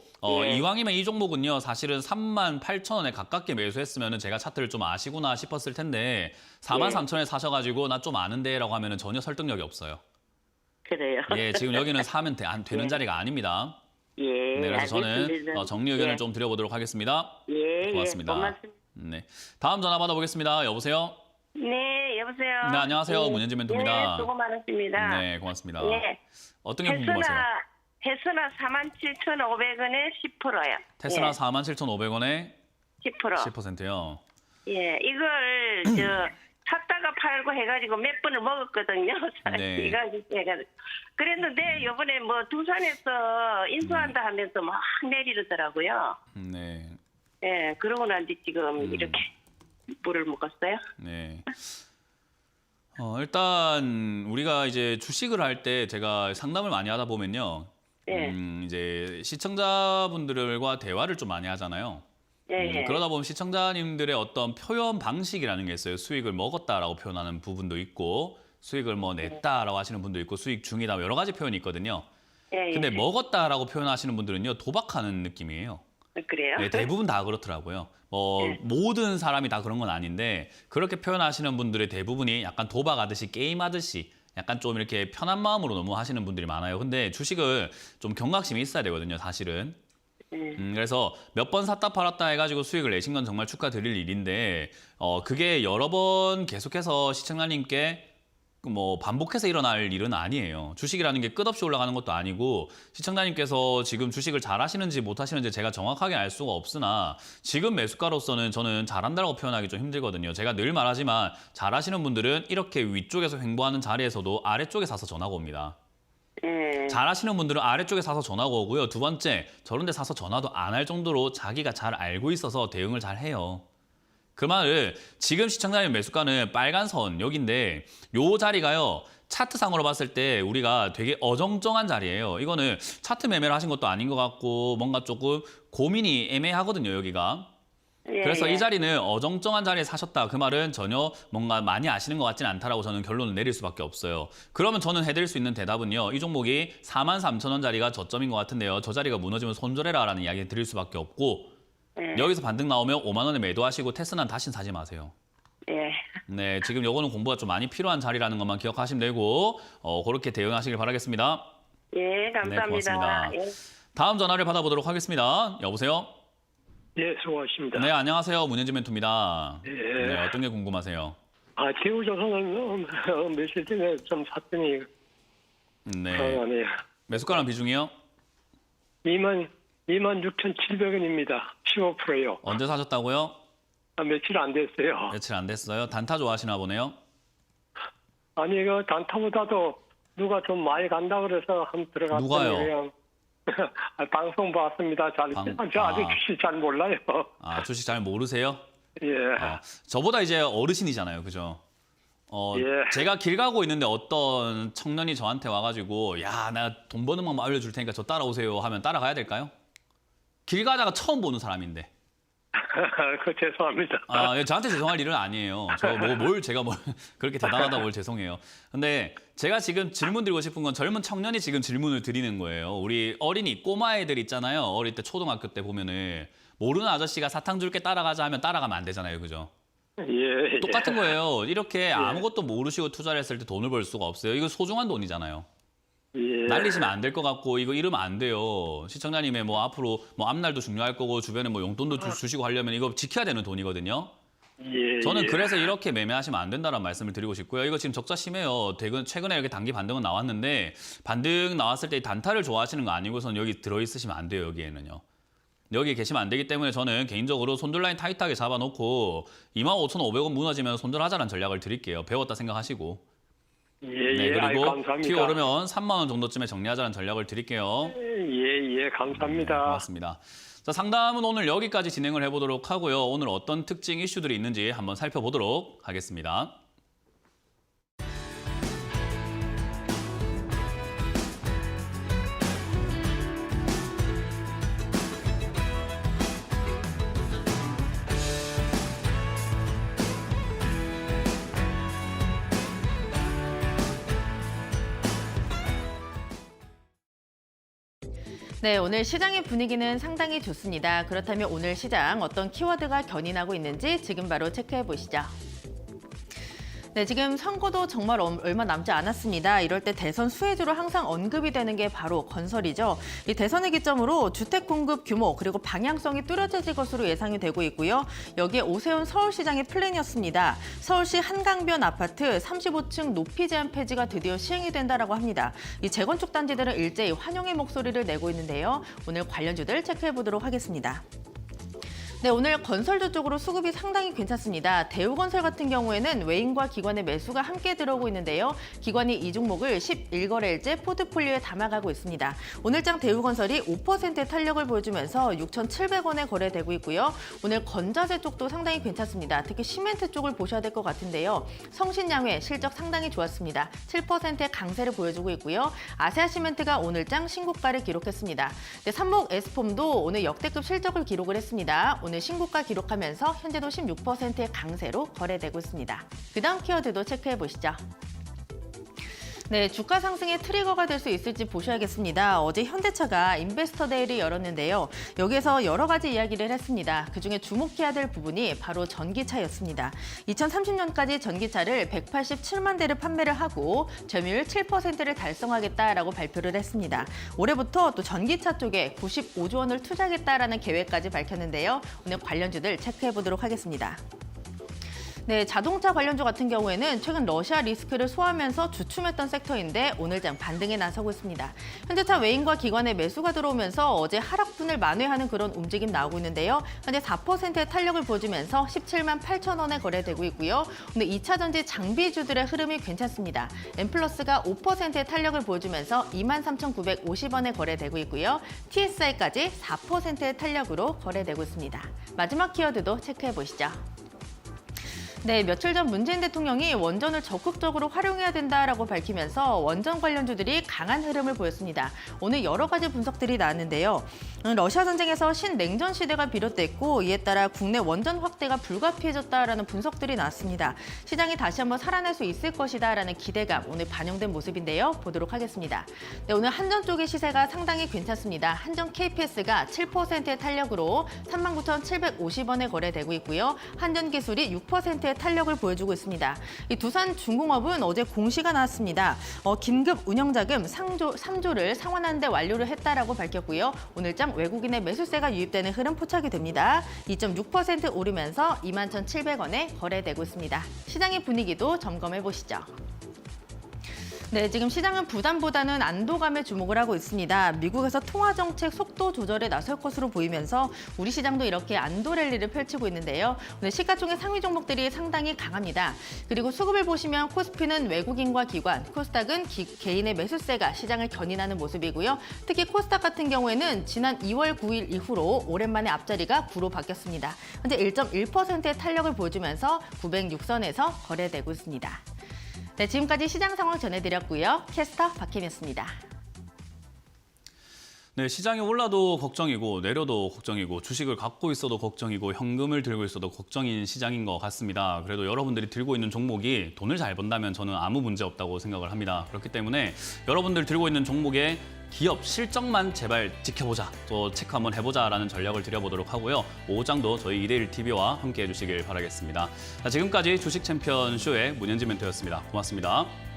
예. 이왕이면 이 종목은요 사실은 38,000원에 가깝게 매수했으면 제가 차트를 좀 아시구나 싶었을 텐데 43,000원에 사셔가지고 나 좀 아는데라고 하면은 전혀 설득력이 없어요. 그래요. 예, 지금 여기는 사면 안 되는 예. 자리가 아닙니다. 예. 네, 그래서 저는 알겠습니다. 정리 의견을 예. 좀 드려보도록 하겠습니다. 예. 고맙습니다. 예. 고맙습니다. 네, 다음 전화 받아보겠습니다. 여보세요? 네, 여보세요. 네, 안녕하세요. 예. 문현진 멘토입니다. 네, 수고 많으십니다. 네, 고맙습니다. 예. 어떤 게 궁금하세요? 테스라 47,500원에 10%요. 테스라 예, 47,500원에 10%. 10%요. 예, 이걸 샀다가 팔고 해가지고 몇 번을 먹었거든요. 네. 해가지고. 그랬는데 이번에 뭐 두산에서 인수한다 하면서 막 내리더라고요. 네. 예, 그러고 난 뒤 지금 이렇게 물을 먹었어요. 네. 일단 우리가 이제 주식을 할 때 제가 상담을 많이 하다 보면요. 예. 이제 시청자분들과 대화를 좀 많이 하잖아요. 예, 그러다 보면 시청자님들의 어떤 표현 방식이라는 게 있어요. 수익을 먹었다라고 표현하는 부분도 있고 수익을 뭐 냈다라고 하시는 분도 있고 수익 중이다 여러 가지 표현이 있거든요. 예, 근데 먹었다라고 표현하시는 분들은요. 도박하는 느낌이에요. 그래요? 네, 대부분 다 그렇더라고요. 네. 모든 사람이 다 그런 건 아닌데 그렇게 표현하시는 분들의 대부분이 약간 도박하듯이 게임하듯이 약간 좀 이렇게 편한 마음으로 너무 하시는 분들이 많아요. 근데 주식을 좀 경각심이 있어야 되거든요, 사실은. 그래서 몇 번 샀다 팔았다 해가지고 수익을 내신 건 정말 축하드릴 일인데 그게 여러 번 계속해서 시청자님께 뭐 반복해서 일어날 일은 아니에요. 주식이라는 게 끝없이 올라가는 것도 아니고 시청자님께서 지금 주식을 잘 하시는지 못 하시는지 제가 정확하게 알 수가 없으나 지금 매수가로서는 저는 잘한다고 표현하기 좀 힘들거든요. 제가 늘 말하지만 잘 하시는 분들은 이렇게 위쪽에서 횡보하는 자리에서도 아래쪽에 사서 전화가 옵니다. 예. 잘 하시는 분들은 아래쪽에 사서 전화가 오고요. 두 번째, 저런 데 사서 전화도 안 할 정도로 자기가 잘 알고 있어서 대응을 잘 해요. 그 말을 지금 시청자님 매수가는 빨간 선 여기인데 요 자리가요. 차트상으로 봤을 때 우리가 되게 어정쩡한 자리예요. 이거는 차트 매매를 하신 것도 아닌 것 같고 뭔가 조금 고민이 애매하거든요. 여기가. 예, 그래서 예. 이 자리는 어정쩡한 자리에 사셨다. 그 말은 전혀 뭔가 많이 아시는 것 같진 않다라고 저는 결론을 내릴 수밖에 없어요. 그러면 저는 해드릴 수 있는 대답은요. 이 종목이 43,000원짜리가 저점인 것 같은데요. 저 자리가 무너지면 손절해라라는 이야기 드릴 수밖에 없고 예. 여기서 반등 나오면 5만 원에 매도하시고 테스는 다시는 사지 마세요. 예. 네, 지금 요거는 공부가 좀 많이 필요한 자리라는 것만 기억하시면 되고 그렇게 대응하시길 바라겠습니다. 예, 감사합니다. 고맙습니다. 예. 다음 전화를 받아보도록 하겠습니다. 여보세요? 네, 수고하십니다. 네, 안녕하세요. 문현진 멘토입니다. 예. 네, 어떤 게 궁금하세요? 대우조선은 며칠 전에 좀 샀더니 네. 아니에요. 매수가랑 비중이요? 26,700원입니다. 15%요. 언제 사셨다고요? 며칠 안 됐어요. 며칠 안 됐어요. 단타 좋아하시나 보네요. 아니, 그 단타보다도 누가 좀 많이 간다 그래서 한번 들어갔더니 누가요? 그냥 방송 봤습니다. 저 아직 주식 잘 몰라요. 아, 주식 잘 모르세요? 예. 저보다 이제 어르신이잖아요. 그죠? 예. 제가 길 가고 있는데 어떤 청년이 저한테 와가지고 야, 나 돈 버는 방법 알려줄 테니까 저 따라오세요 하면 따라가야 될까요? 길 가다가 처음 보는 사람인데. 죄송합니다. 아, 예, 저한테 죄송할 일은 아니에요. 저 제가 그렇게 대단하다고 뭘 죄송해요. 근데 제가 지금 질문 드리고 싶은 건 젊은 청년이 지금 질문을 드리는 거예요. 우리 어린이 꼬마 애들 있잖아요. 어릴 때 초등학교 때 보면은 모르는 아저씨가 사탕 줄게 따라가자 하면 따라가면 안 되잖아요. 그죠? 예. 똑같은 거예요. 이렇게 아무것도 모르시고 투자를 했을 때 돈을 벌 수가 없어요. 이거 소중한 돈이잖아요. 예. 날리시면 안 될 것 같고 이거 이러면 안 돼요. 시청자님의 뭐 앞으로 뭐 앞날도 중요할 거고 주변에 뭐 용돈도 주시고 하려면 이거 지켜야 되는 돈이거든요. 예. 저는 예. 그래서 이렇게 매매하시면 안 된다는 말씀을 드리고 싶고요. 이거 지금 적자 심해요. 최근에 이렇게 단기 반등은 나왔는데 반등 나왔을 때 단타를 좋아하시는 거 아니고선 여기 들어있으시면 안 돼요. 여기에는요. 여기 계시면 안 되기 때문에 저는 개인적으로 손절 라인 타이트하게 잡아놓고 25,500원 무너지면 손절하자는 전략을 드릴게요. 배웠다 생각하시고. 예, 네, 예. 아이, 그리고 감사합니다. 튀어 오르면 3만 원 정도쯤에 정리하자는 전략을 드릴게요. 예, 예. 감사합니다. 고맙습니다. 자, 상담은 오늘 여기까지 진행을 해보도록 하고요. 오늘 어떤 특징 이슈들이 있는지 한번 살펴보도록 하겠습니다. 네, 오늘 시장의 분위기는 상당히 좋습니다. 그렇다면 오늘 시장 어떤 키워드가 견인하고 있는지 지금 바로 체크해 보시죠. 네, 지금 선거도 정말 얼마 남지 않았습니다. 이럴 때 대선 수혜주로 항상 언급이 되는 게 바로 건설이죠. 이 대선의 기점으로 주택 공급 규모 그리고 방향성이 뚜렷해질 것으로 예상이 되고 있고요. 여기에 오세훈 서울시장의 플랜이었습니다. 서울시 한강변 아파트 35층 높이 제한 폐지가 드디어 시행이 된다라고 합니다. 이 재건축 단지들은 일제히 환영의 목소리를 내고 있는데요. 오늘 관련주들 체크해 보도록 하겠습니다. 네, 오늘 건설주 쪽으로 수급이 상당히 괜찮습니다. 대우건설 같은 경우에는 외인과 기관의 매수가 함께 들어오고 있는데요. 기관이 이 종목을 11거래일째 포트폴리오에 담아가고 있습니다. 오늘장 대우건설이 5%의 탄력을 보여주면서 6,700원에 거래되고 있고요. 오늘 건자재 쪽도 상당히 괜찮습니다. 특히 시멘트 쪽을 보셔야 될 것 같은데요. 성신양회 실적 상당히 좋았습니다. 7%의 강세를 보여주고 있고요. 아세아시멘트가 오늘장 신고가를 기록했습니다. 네, 삼목 에스폼도 오늘 역대급 실적을 기록을 했습니다. 오늘 신고가 기록하면서 현재도 16%의 강세로 거래되고 있습니다. 그 다음 키워드도 체크해 보시죠. 네, 주가 상승의 트리거가 될 수 있을지 보셔야겠습니다. 어제 현대차가 인베스터 데이를 열었는데요. 여기에서 여러 가지 이야기를 했습니다. 그중에 주목해야 될 부분이 바로 전기차였습니다. 2030년까지 전기차를 187만 대를 판매를 하고 점유율 7%를 달성하겠다라고 발표를 했습니다. 올해부터 또 전기차 쪽에 95조 원을 투자하겠다라는 계획까지 밝혔는데요. 오늘 관련주들 체크해 보도록 하겠습니다. 네, 자동차 관련주 같은 경우에는 최근 러시아 리스크를 소화하면서 주춤했던 섹터인데 오늘장 반등에 나서고 있습니다. 현대차 외인과 기관의 매수가 들어오면서 어제 하락분을 만회하는 그런 움직임 나오고 있는데요. 현재 4%의 탄력을 보여주면서 17만 8천 원에 거래되고 있고요. 오늘 2차 전지 장비주들의 흐름이 괜찮습니다. 엠플러스가 5%의 탄력을 보여주면서 23,950원에 거래되고 있고요. TSI까지 4%의 탄력으로 거래되고 있습니다. 마지막 키워드도 체크해 보시죠. 네, 며칠 전 문재인 대통령이 원전을 적극적으로 활용해야 된다라고 밝히면서 원전 관련주들이 강한 흐름을 보였습니다. 오늘 여러 가지 분석들이 나왔는데요. 러시아 전쟁에서 신냉전 시대가 비롯됐고 이에 따라 국내 원전 확대가 불가피해졌다라는 분석들이 나왔습니다. 시장이 다시 한번 살아날 수 있을 것이다라는 기대감 오늘 반영된 모습인데요. 보도록 하겠습니다. 네, 오늘 한전 쪽의 시세가 상당히 괜찮습니다. 한전 KPS가 7%의 탄력으로 39,750원에 거래되고 있고요. 한전 기술이 6%의 탄력을 보여주고 있습니다. 이 두산중공업은 어제 공시가 나왔습니다. 긴급 운영자금 3조를 상환하는 데 완료를 했다라고 밝혔고요. 오늘장 외국인의 매수세가 유입되는 흐름 포착이 됩니다. 2.6% 오르면서 21,700원에 거래되고 있습니다. 시장의 분위기도 점검해 보시죠. 네, 지금 시장은 부담보다는 안도감에 주목을 하고 있습니다. 미국에서 통화정책 속도 조절에 나설 것으로 보이면서 우리 시장도 이렇게 안도 랠리를 펼치고 있는데요. 오늘 시가총액 상위 종목들이 상당히 강합니다. 그리고 수급을 보시면 코스피는 외국인과 기관, 코스닥은 개인의 매수세가 시장을 견인하는 모습이고요. 특히 코스닥 같은 경우에는 지난 2월 9일 이후로 오랜만에 앞자리가 9로 바뀌었습니다. 현재 1.1%의 탄력을 보여주면서 906선에서 거래되고 있습니다. 네, 지금까지 시장 상황 전해드렸고요. 캐스터 박혜미였습니다. 네, 시장이 올라도 걱정이고 내려도 걱정이고 주식을 갖고 있어도 걱정이고 현금을 들고 있어도 걱정인 시장인 것 같습니다. 그래도 여러분들이 들고 있는 종목이 돈을 잘 번다면 저는 아무 문제 없다고 생각을 합니다. 그렇기 때문에 여러분들 들고 있는 종목의 기업 실적만 제발 지켜보자, 또 체크 한번 해보자라는 전략을 드려보도록 하고요. 오후장도 저희 2대1TV와 함께해 주시길 바라겠습니다. 자, 지금까지 주식 챔피언 쇼의 문현지 멘토였습니다. 고맙습니다.